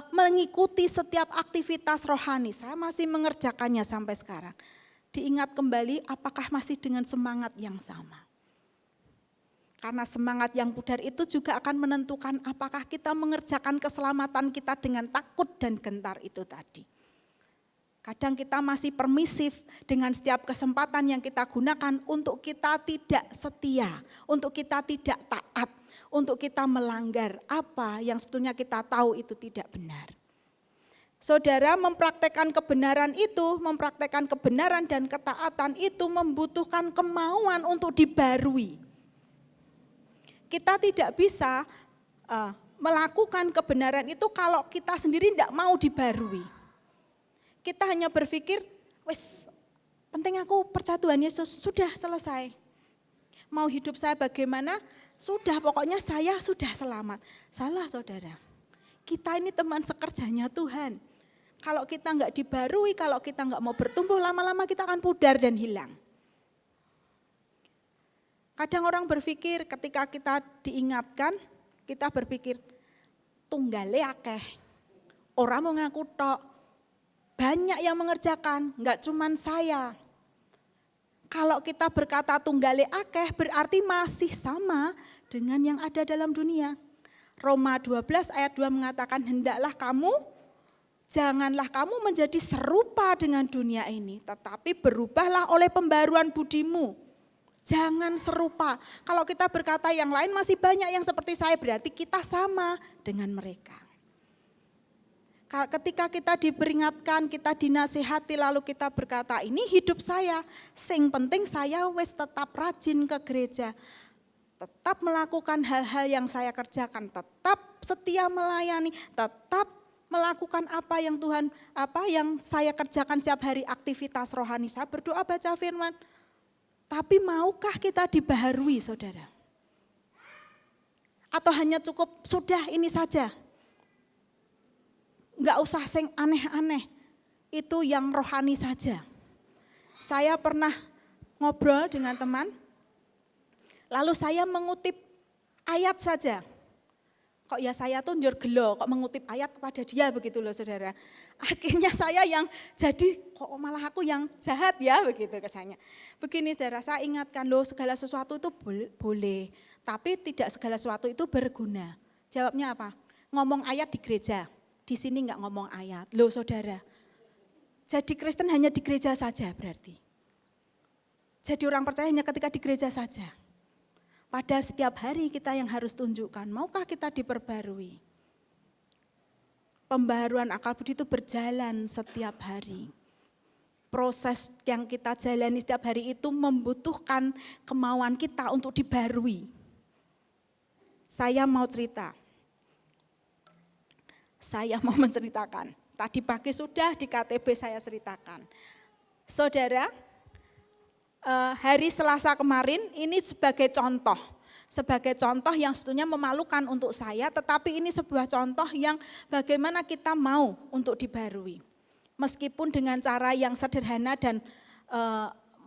mengikuti setiap aktivitas rohani. Saya masih mengerjakannya sampai sekarang. Diingat kembali apakah masih dengan semangat yang sama. Karena semangat yang pudar itu juga akan menentukan apakah kita mengerjakan keselamatan kita dengan takut dan gentar itu tadi. Kadang kita masih permisif dengan setiap kesempatan yang kita gunakan untuk kita tidak setia, untuk kita tidak taat, untuk kita melanggar apa yang sebetulnya kita tahu itu tidak benar. Saudara, mempraktekkan kebenaran itu, mempraktekkan kebenaran dan ketaatan itu membutuhkan kemauan untuk dibarui. Kita tidak bisa melakukan kebenaran itu kalau kita sendiri tidak mau dibarui. Kita hanya berpikir, wes penting aku percaya Tuhan Yesus, sudah selesai. Mau hidup saya bagaimana? Sudah, pokoknya saya sudah selamat. Salah, saudara. Kita ini teman sekerjanya Tuhan. Kalau kita enggak dibarui, kalau kita enggak mau bertumbuh, lama-lama kita akan pudar dan hilang. Kadang orang berpikir ketika kita diingatkan, kita berpikir, tunggale akeh. Orang mau ngaku tok. Banyak yang mengerjakan, enggak cuman saya. Kalau kita berkata tunggale akeh berarti masih sama dengan yang ada dalam dunia. Roma 12 ayat 2 mengatakan janganlah kamu menjadi serupa dengan dunia ini, tetapi berubahlah oleh pembaruan budimu. Jangan serupa. Kalau kita berkata yang lain masih banyak yang seperti saya berarti kita sama dengan mereka. Ketika kita diperingatkan, kita dinasihati lalu kita berkata ini hidup saya, sing penting saya wes tetap rajin ke gereja, tetap melakukan hal-hal yang saya kerjakan, tetap setia melayani, tetap melakukan apa yang saya kerjakan setiap hari, aktivitas rohani saya, berdoa, baca firman. Tapi maukah kita dibaharui, saudara? Atau hanya cukup sudah ini saja? Enggak usah sing aneh-aneh, itu yang rohani saja. Saya pernah ngobrol dengan teman, lalu saya mengutip ayat saja. Kok ya saya tuh njur gelo, kok mengutip ayat kepada dia begitu loh saudara. Akhirnya saya yang jadi, kok malah aku yang jahat ya begitu kesannya. Begini saudara, saya ingatkan loh segala sesuatu itu boleh, tapi tidak segala sesuatu itu berguna. Jawabnya apa? Ngomong ayat di gereja. Di sini nggak ngomong ayat. Loh saudara, jadi Kristen hanya di gereja saja berarti. Jadi orang percaya hanya ketika di gereja saja. Padahal setiap hari kita yang harus tunjukkan, maukah kita diperbarui? Pembaharuan akal budi itu berjalan setiap hari. Proses yang kita jalani setiap hari itu membutuhkan kemauan kita untuk dibarui. Saya mau cerita. Saya mau menceritakan. Tadi pagi sudah di KTB saya ceritakan. Saudara, hari Selasa kemarin ini sebagai contoh. Sebagai contoh yang sebetulnya memalukan untuk saya, tetapi ini sebuah contoh yang bagaimana kita mau untuk dibarui. Meskipun dengan cara yang sederhana dan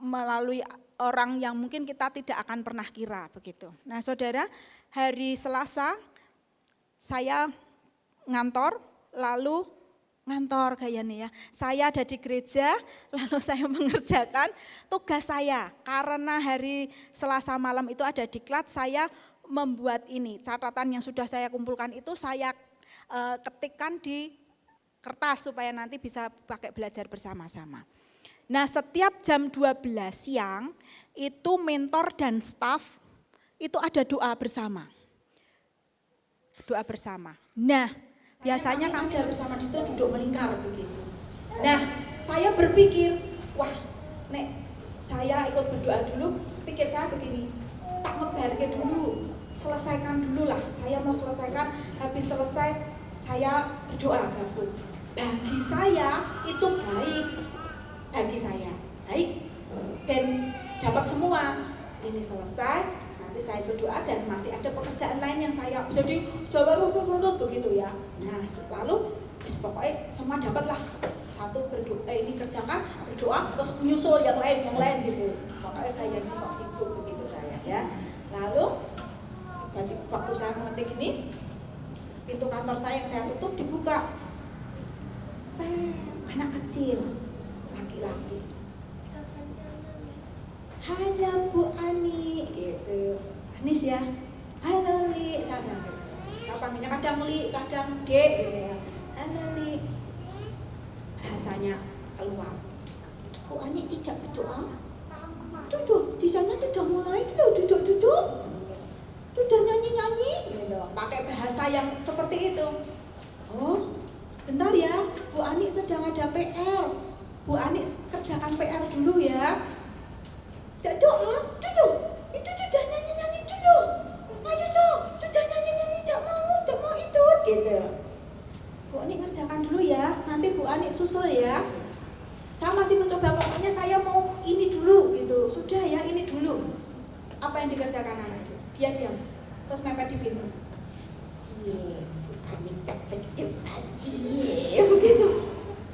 melalui orang yang mungkin kita tidak akan pernah kira begitu. Nah saudara, hari Selasa saya ngantor kayaknya ya. Saya ada di gereja, lalu saya mengerjakan tugas saya. Karena hari Selasa malam itu ada diklat, saya membuat ini. Catatan yang sudah saya kumpulkan itu saya ketikkan di kertas supaya nanti bisa pakai belajar bersama-sama. Nah setiap jam 12 siang itu mentor dan staf itu ada doa bersama. Doa bersama. Nah biasanya kami ada bersama di situ duduk melingkar begitu. Nah saya berpikir, wah nek saya ikut berdoa dulu, pikir saya begini, tak ngebarke dulu, selesaikan dulu lah. Saya mau selesaikan, habis selesai saya berdoa gabung. Bagi saya itu baik, bagi saya baik dan dapat semua. Ini selesai, nanti saya berdoa dan masih ada pekerjaan lain yang saya jadi coba runut begitu ya. Nah lalu pokoknya semua dapatlah, satu berdoa ini kerjakan berdoa terus menyusul yang lain gitu. Pokoknya kayaknya sok sibuk begitu saya ya. Lalu waktu saya mengetik ini, pintu kantor saya yang saya tutup dibuka. Anak kecil, laki-laki. Halo Bu Ani, gitu. Anis ya. Halo Li, saya panggilnya kadang Li, kadang Dek, gitu ya. Halo Li. Bahasanya keluar. Bu Ani tidak berdoa. Tuh, di sana sudah mulai, duduk. Sudah nyanyi-nyanyi, gitu. Pakai bahasa yang seperti itu. Oh, bentar ya, Bu Ani sedang ada PR. Bu Ani kerjakan PR dulu ya. Tidak doa, dulu. Itu sudah nyanyi-nyanyi dulu. Ayo tuh, sudah nyanyi-nyanyi, tidak mau itu, gitu. Bu Ani kerjakan dulu ya, nanti Bu Ani susul ya. Saya masih mencoba, pokoknya saya mau ini dulu, gitu. Sudah ya, ini dulu. Apa yang dikerjakan anak itu? Dia diam, terus mepet di pintu. Cie. Minta berdoa cie, begitu.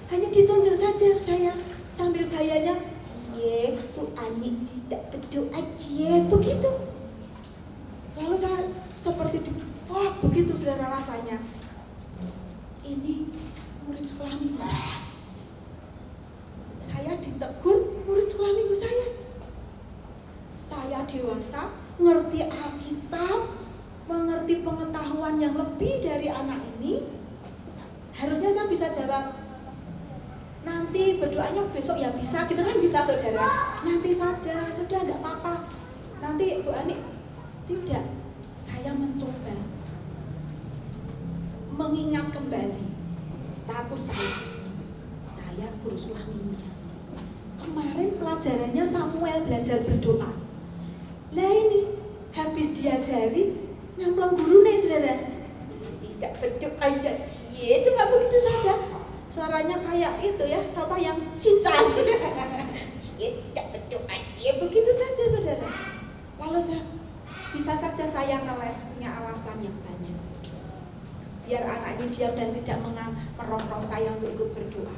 Hanya ditunjuk saja saya sambil gayanya cie, Bu Ani tidak berdoa cie, begitu. Lalu saya seperti begitu saudara rasanya. Ini murid sekolah minggu saya. Saya ditegur murid sekolah minggu saya. Saya dewasa, ngerti Alkitab, mengerti pengetahuan yang lebih dari anak ini, harusnya saya bisa jawab, nanti berdoanya besok ya bisa, gitu kan bisa saudara. Nanti saja, sudah enggak apa-apa. Nanti Bu Ani, tidak. Saya mencoba mengingat kembali status saya. Saya guru sekolah minggunya. Kemarin pelajarannya Samuel belajar berdoa. Lah ini, habis diajari, nyamplong guru nih saudara, tidak berdoa ya cie, cuma begitu saja. Suaranya kayak itu ya, siapa yang cincang. Cie tidak berdoa cie, begitu saja saudara. Lalu bisa saja saya ngeles, punya alasan yang banyak biar anak ini diam dan tidak merongrong saya untuk ikut berdoa.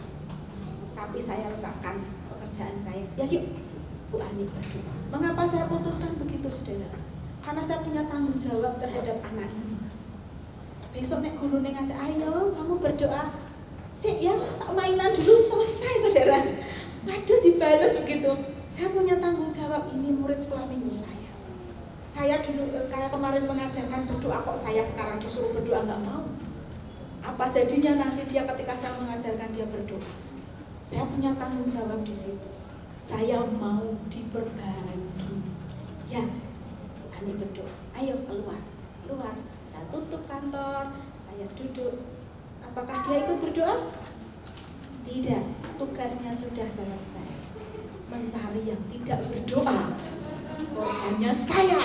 Tapi saya letakkan pekerjaan saya, ya yuk Bu Ani berdoa. Mengapa saya putuskan begitu saudara? Karena saya punya tanggung jawab terhadap anak ini. Besok nek guru ngasih, ayo kamu berdoa. Sik ya, tak mainan dulu, selesai saudara. Waduh dibalas begitu. Saya punya tanggung jawab, ini murid sekolah minggu saya. Saya dulu kayak kemarin mengajarkan berdoa, kok saya sekarang disuruh berdoa nggak mau. Apa jadinya nanti dia ketika saya mengajarkan dia berdoa? Saya punya tanggung jawab di situ. Saya mau diperbaiki. Ya, Ani berdoa. Ayo keluar. Saya tutup kantor, saya duduk. Apakah dia ikut berdoa? Tidak. Tugasnya sudah selesai. Mencari yang tidak berdoa. Hanya saya.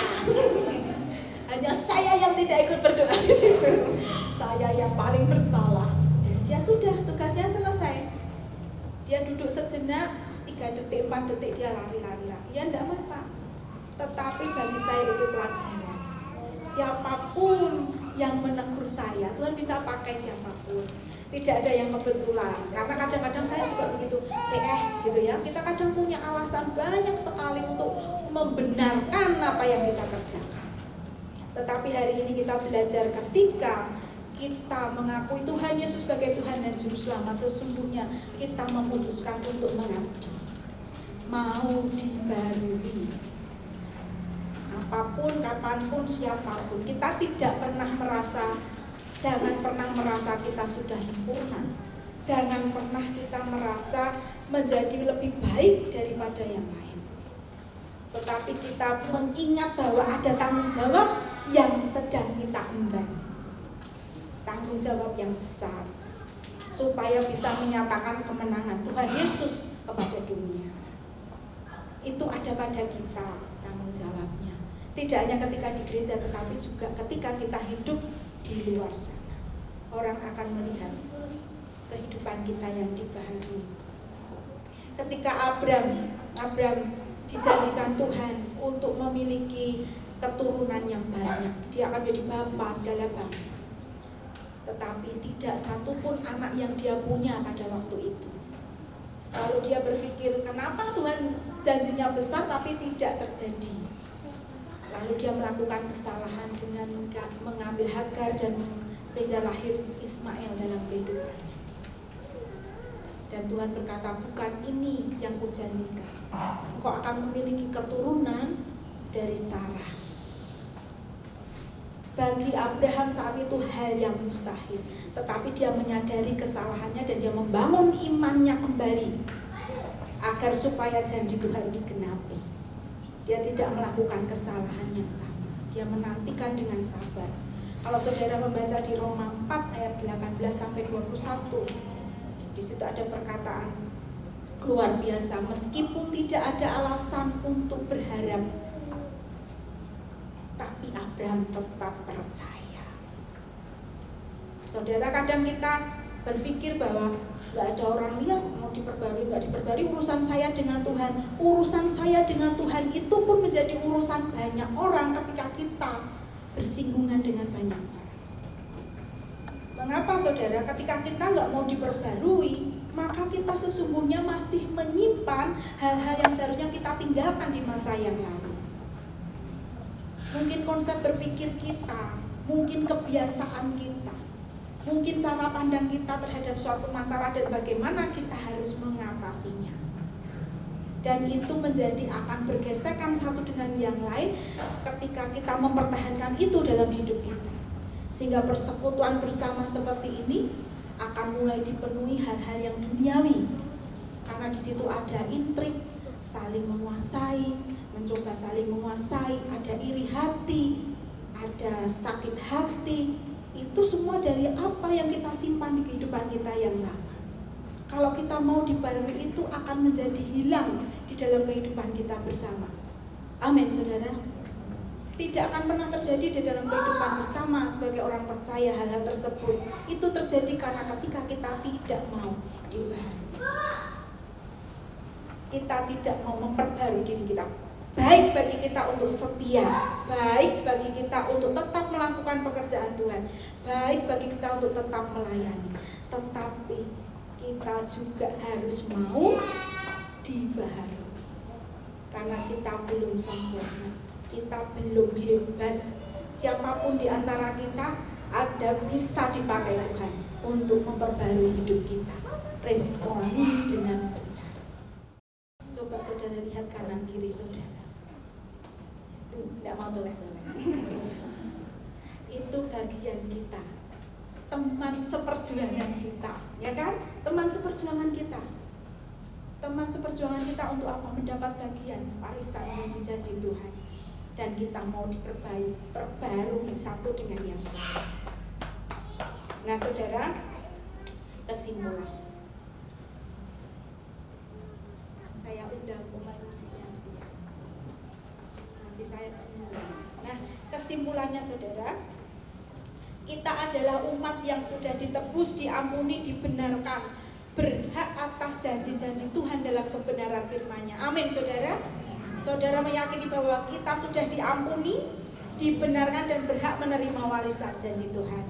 Hanya saya yang tidak ikut berdoa di situ. Saya yang paling bersalah. Dan dia sudah, tugasnya selesai. Dia duduk sejenak, 3 detik, 4 detik dia lari-lari. Ya enggak apa-apa. Tetapi bagi saya itu pelajaran. Siapapun yang menegur saya, Tuhan bisa pakai siapapun. Tidak ada yang kebetulan. Karena kadang-kadang saya juga begitu, gitu ya. Kita kadang punya alasan banyak sekali untuk membenarkan apa yang kita kerjakan. Tetapi hari ini kita belajar ketika kita mengakui Tuhan Yesus sebagai Tuhan dan Juru Selamat, sesungguhnya kita memutuskan untuk mengabdi, mau dibarui. Apapun, kapanpun, siapapun, kita tidak pernah merasa, jangan pernah merasa kita sudah sempurna. Jangan pernah kita merasa menjadi lebih baik daripada yang lain. Tetapi kita mengingat bahwa ada tanggung jawab yang sedang kita emban. Tanggung jawab yang besar, supaya bisa menyatakan kemenangan Tuhan Yesus kepada dunia. Itu ada pada kita tanggung jawabnya. Tidak hanya ketika di gereja, tetapi juga ketika kita hidup di luar sana. Orang akan melihat kehidupan kita yang dibaharui. Ketika Abram dijanjikan Tuhan untuk memiliki keturunan yang banyak, dia akan menjadi bapa segala bangsa. Tetapi tidak satupun anak yang dia punya pada waktu itu. Lalu dia berpikir, kenapa Tuhan janjinya besar tapi tidak terjadi? Lalu dia melakukan kesalahan dengan mengambil Hagar dan sehingga lahir Ismail dalam kehidupannya. Dan Tuhan berkata, bukan ini yang kujanjikan. Engkau akan memiliki keturunan dari Sarah. Bagi Abraham saat itu hal yang mustahil, tetapi dia menyadari kesalahannya dan dia membangun imannya kembali agar supaya janji Tuhan digenapi. Dia tidak melakukan kesalahan yang sama. Dia menantikan dengan sabar. Kalau saudara membaca di Roma 4 ayat 18 sampai 21, di situ ada perkataan luar biasa, meskipun tidak ada alasan untuk berharap, tapi Abraham tetap percaya. Saudara, kadang kita berpikir bahwa gak ada orang lihat, mau diperbarui, gak diperbarui, urusan saya dengan Tuhan. Urusan saya dengan Tuhan itu pun menjadi urusan banyak orang ketika kita bersinggungan dengan banyak orang. Mengapa saudara? Ketika kita gak mau diperbarui, maka kita sesungguhnya masih menyimpan hal-hal yang seharusnya kita tinggalkan di masa yang lalu. Mungkin konsep berpikir kita, mungkin kebiasaan kita, mungkin cara pandang kita terhadap suatu masalah dan bagaimana kita harus mengatasinya. Dan itu menjadi akan bergesekan satu dengan yang lain ketika kita mempertahankan itu dalam hidup kita. Sehingga persekutuan bersama seperti ini akan mulai dipenuhi hal-hal yang duniawi. Karena di situ ada intrik, saling menguasai, mencoba saling menguasai, ada iri hati, ada sakit hati. Itu semua dari apa yang kita simpan di kehidupan kita yang lama. Kalau kita mau dibarui, itu akan menjadi hilang di dalam kehidupan kita bersama. Amin, saudara. Tidak akan pernah terjadi di dalam kehidupan bersama sebagai orang percaya hal-hal tersebut. Itu terjadi karena ketika kita tidak mau dibarui. Kita tidak mau memperbarui diri kita. Baik bagi kita untuk setia, baik bagi kita untuk tetap melakukan pekerjaan Tuhan, baik bagi kita untuk tetap melayani. Tetapi kita juga harus mau dibaharui. Karena kita belum sempurna, kita belum hebat. Siapapun di antara kita ada bisa dipakai Tuhan untuk memperbarui hidup kita. Responi dengan benar. Coba saudara lihat kanan kiri saudara. Tidak mau toleh-toleh. Itu bagian kita teman seperjuangan kita, ya kan? Teman seperjuangan kita. Teman seperjuangan kita untuk apa? Mendapat bagian warisan janji-janji Tuhan. Dan kita mau diperbarui satu dengan yang lain. Nah, saudara, kesimpulan. Saya undang pemain musiknya dia. Nanti saya undang. Nah, kesimpulannya saudara, kita adalah umat yang sudah ditebus, diampuni, dibenarkan, berhak atas janji-janji Tuhan dalam kebenaran firman-Nya. Amin, saudara. Saudara meyakini bahwa kita sudah diampuni, dibenarkan, dan berhak menerima warisan janji Tuhan.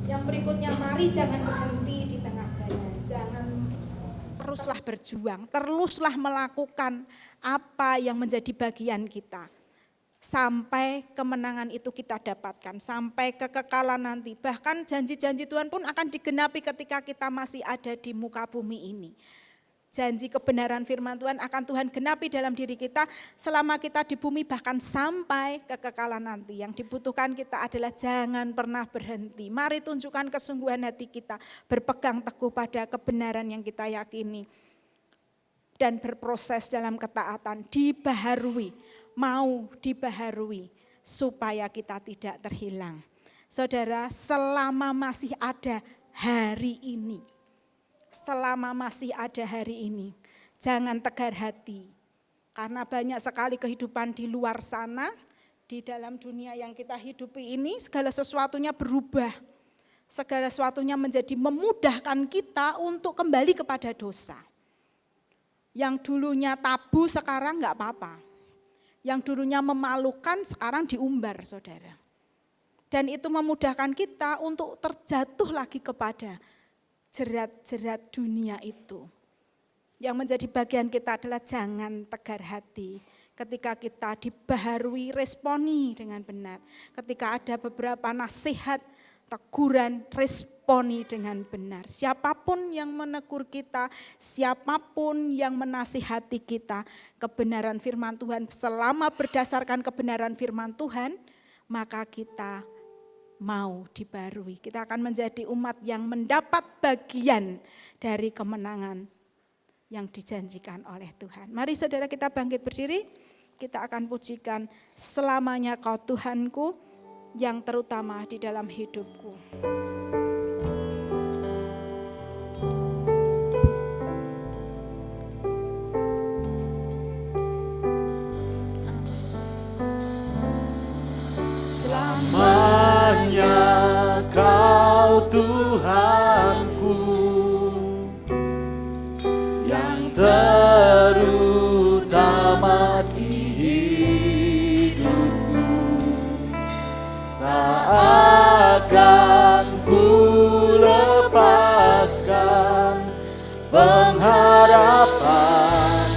Yang berikutnya, mari jangan berhenti di tengah jalan. Jangan, teruslah berjuang, teruslah melakukan apa yang menjadi bagian kita. Sampai kemenangan itu kita dapatkan, sampai kekekalan nanti. Bahkan janji-janji Tuhan pun akan digenapi ketika kita masih ada di muka bumi ini. Janji kebenaran firman Tuhan akan Tuhan genapi dalam diri kita selama kita di bumi, bahkan sampai kekekalan nanti. Yang dibutuhkan kita adalah jangan pernah berhenti. Mari tunjukkan kesungguhan hati kita, berpegang teguh pada kebenaran yang kita yakini. Dan berproses dalam ketaatan, dibaharui, mau dibaharui supaya kita tidak terhilang. Saudara, selama masih ada hari ini, jangan tegar hati. Karena banyak sekali kehidupan di luar sana, di dalam dunia yang kita hidupi ini, segala sesuatunya berubah. Segala sesuatunya menjadi memudahkan kita untuk kembali kepada dosa. Yang dulunya tabu sekarang enggak apa-apa. Yang dulunya memalukan sekarang diumbar, saudara. Dan itu memudahkan kita untuk terjatuh lagi kepada jerat-jerat dunia itu. Yang menjadi bagian kita adalah jangan tegar hati. Ketika kita dibaharui, responi dengan benar. Ketika ada beberapa nasihat, teguran, responi dengan benar. Siapapun yang menegur kita, siapapun yang menasihati kita, kebenaran firman Tuhan, selama berdasarkan kebenaran firman Tuhan, maka kita mau dibarui. Kita akan menjadi umat yang mendapat bagian dari kemenangan yang dijanjikan oleh Tuhan. Mari saudara kita bangkit berdiri, kita akan pujikan selamanya Kau Tuhanku yang terutama di dalam hidupku. Selamanya Kau Tuhanku yang terutama di hidupku, tak akan ku lepaskan pengharapan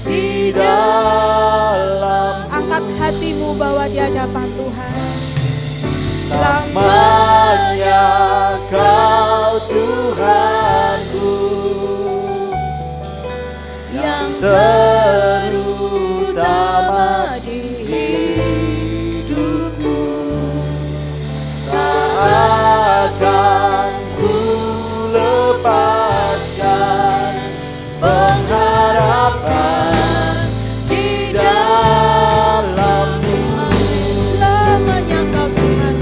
di dalam. Angkat hatimu bahwa di hadapan Tuhan. Selamanya Kau Tuhanku yang terutama di hidupku, tak akan ku lepaskan pengharapan di dalammu. Selamanya Kau Tuhan.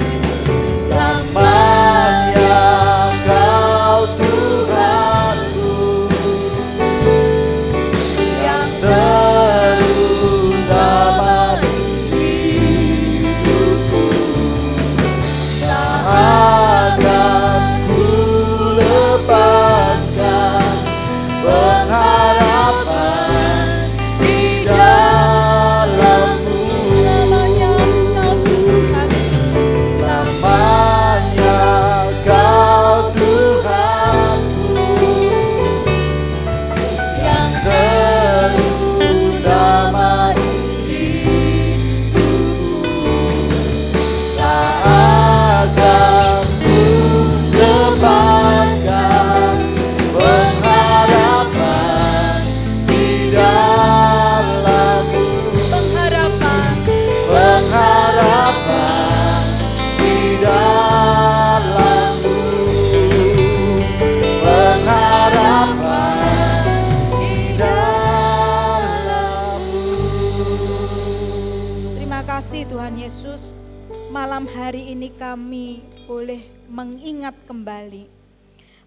malam hari ini kami boleh mengingat kembali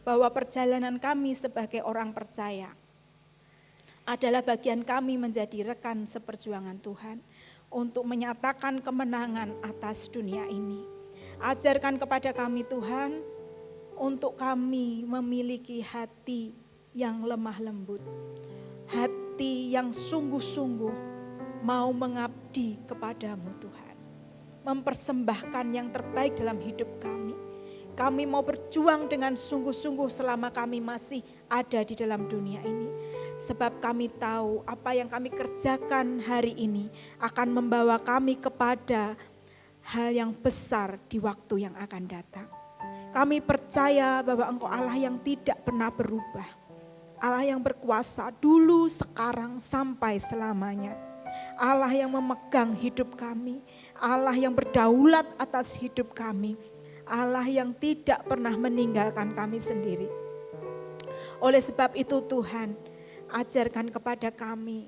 bahwa perjalanan kami sebagai orang percaya adalah bagian kami menjadi rekan seperjuangan Tuhan untuk menyatakan kemenangan atas dunia ini. Ajarkan kepada kami Tuhan untuk kami memiliki hati yang lemah lembut, hati yang sungguh-sungguh mau mengabdi kepadamu Tuhan, mempersembahkan yang terbaik dalam hidup kami. Kami mau berjuang dengan sungguh-sungguh selama kami masih ada di dalam dunia ini. Sebab kami tahu apa yang kami kerjakan hari ini akan membawa kami kepada hal yang besar di waktu yang akan datang. Kami percaya bahwa Engkau Allah yang tidak pernah berubah. Allah yang berkuasa dulu, sekarang, sampai selamanya. Allah yang memegang hidup kami. Allah yang berdaulat atas hidup kami. Allah yang tidak pernah meninggalkan kami sendiri. Oleh sebab itu Tuhan, ajarkan kepada kami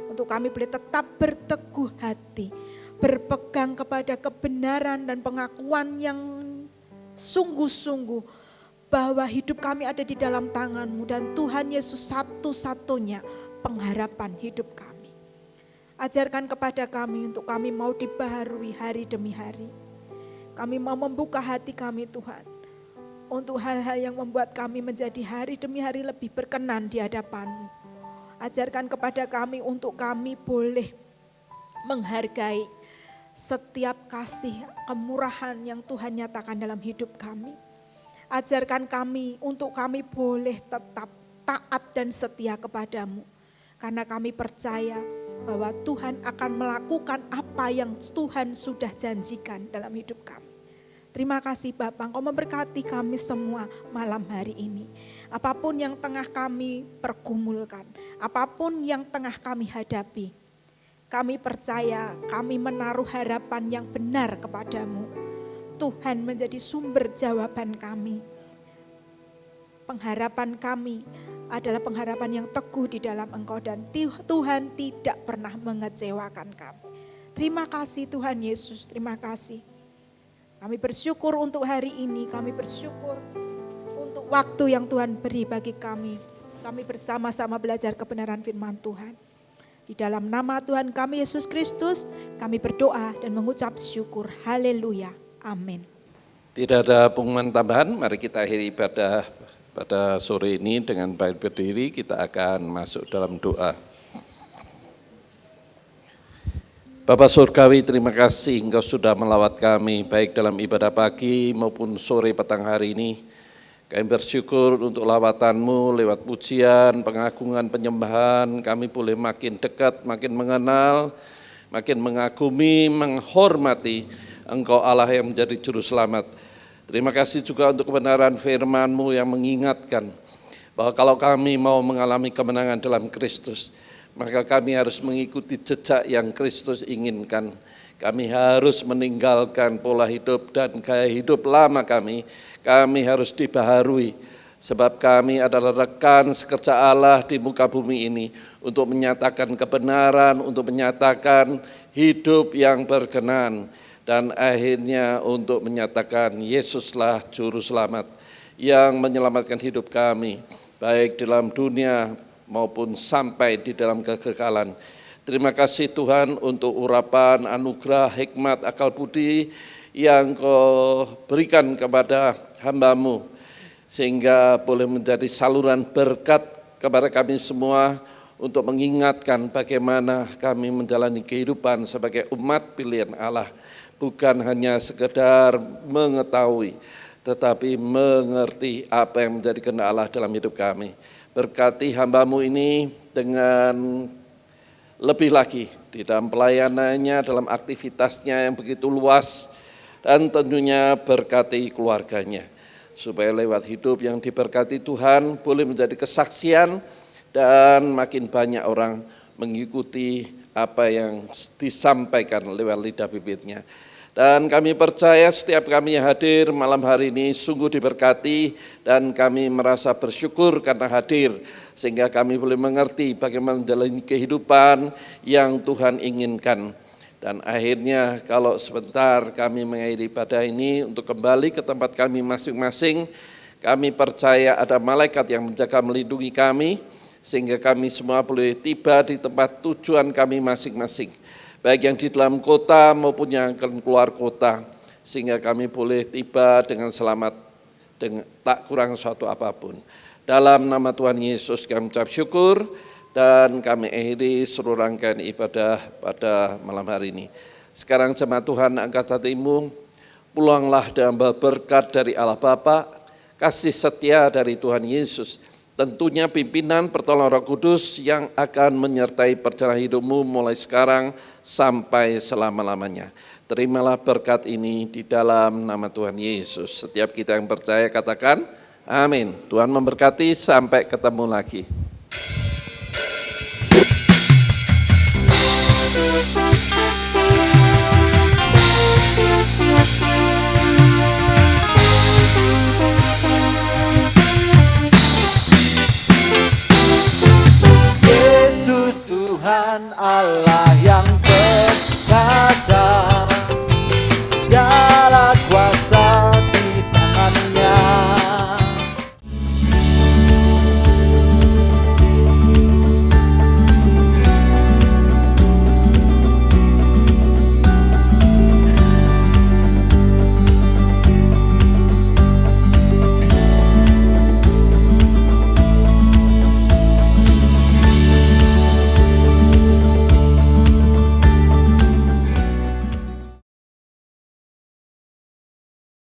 untuk kami boleh tetap berteguh hati, berpegang kepada kebenaran dan pengakuan yang sungguh-sungguh bahwa hidup kami ada di dalam tangan-Mu dan Tuhan Yesus satu-satunya pengharapan hidup kami. Ajarkan kepada kami untuk kami mau dibaharui hari demi hari. Kami mau membuka hati kami Tuhan untuk hal-hal yang membuat kami menjadi hari demi hari lebih berkenan di hadapan-Mu. Ajarkan kepada kami untuk kami boleh menghargai setiap kasih kemurahan yang Tuhan nyatakan dalam hidup kami. Ajarkan kami untuk kami boleh tetap taat dan setia kepadamu. Karena kami percaya bahwa Tuhan akan melakukan apa yang Tuhan sudah janjikan dalam hidup kami. Terima kasih Bapa, Engkau memberkati kami semua malam hari ini. Apapun yang tengah kami pergumulkan, apapun yang tengah kami hadapi, kami percaya kami menaruh harapan yang benar kepadamu. Tuhan menjadi sumber jawaban kami. Pengharapan kami adalah pengharapan yang teguh di dalam Engkau dan Tuhan tidak pernah mengecewakan kami. Terima kasih Tuhan Yesus, terima kasih. Kami bersyukur untuk hari ini, kami bersyukur untuk waktu yang Tuhan beri bagi kami. Kami bersama-sama belajar kebenaran firman Tuhan. Di dalam nama Tuhan kami Yesus Kristus, kami berdoa dan mengucap syukur. Haleluya. Amin. Tidak ada pengumuman tambahan, mari kita akhiri ibadah pada sore ini dengan baik berdiri, kita akan masuk dalam doa. Bapa Surgawi, terima kasih Engkau sudah melawat kami baik dalam ibadah pagi maupun sore petang hari ini. Kami bersyukur untuk lawatan-Mu lewat pujian, pengagungan, penyembahan, kami boleh makin dekat, makin mengenal, makin mengagumi, menghormati Engkau Allah yang menjadi juru selamat. Terima kasih juga untuk kebenaran firman-Mu yang mengingatkan bahwa kalau kami mau mengalami kemenangan dalam Kristus, maka kami harus mengikuti jejak yang Kristus inginkan. Kami harus meninggalkan pola hidup dan gaya hidup lama kami. Kami harus dibaharui sebab kami adalah rekan sekerja Allah di muka bumi ini untuk menyatakan kebenaran, untuk menyatakan hidup yang berkenan. Dan akhirnya untuk menyatakan Yesuslah juru selamat yang menyelamatkan hidup kami, baik dalam dunia maupun sampai di dalam kekekalan. Terima kasih Tuhan untuk urapan, anugerah, hikmat, akal budi yang Kau berikan kepada hamba-Mu, sehingga boleh menjadi saluran berkat kepada kami semua untuk mengingatkan bagaimana kami menjalani kehidupan sebagai umat pilihan Allah. Bukan hanya sekedar mengetahui, tetapi mengerti apa yang menjadi kehendak Allah dalam hidup kami. Berkati hamba-Mu ini dengan lebih lagi di dalam pelayanannya, dalam aktivitasnya yang begitu luas, dan tentunya berkati keluarganya. Supaya lewat hidup yang diberkati Tuhan boleh menjadi kesaksian dan makin banyak orang mengikuti apa yang disampaikan lewat lidah bibirnya. Dan kami percaya setiap kami yang hadir malam hari ini sungguh diberkati dan kami merasa bersyukur karena hadir. Sehingga kami boleh mengerti bagaimana menjalani kehidupan yang Tuhan inginkan. Dan akhirnya kalau sebentar kami mengakhiri ibadah ini untuk kembali ke tempat kami masing-masing, kami percaya ada malaikat yang menjaga melindungi kami, sehingga kami semua boleh tiba di tempat tujuan kami masing-masing, baik yang di dalam kota maupun yang akan keluar kota, sehingga kami boleh tiba dengan selamat, dengan tak kurang suatu apapun. Dalam nama Tuhan Yesus kami ucap syukur, dan kami akhiri seluruh rangkaian ibadah pada malam hari ini. Sekarang jemaat Tuhan, angkat hatimu, pulanglah dengan berkat dari Allah Bapa, kasih setia dari Tuhan Yesus, tentunya pimpinan pertolongan Roh Kudus yang akan menyertai perjalanan hidupmu mulai sekarang sampai selama-lamanya. Terimalah berkat ini di dalam nama Tuhan Yesus. Setiap kita yang percaya katakan amin. Tuhan memberkati, sampai ketemu lagi.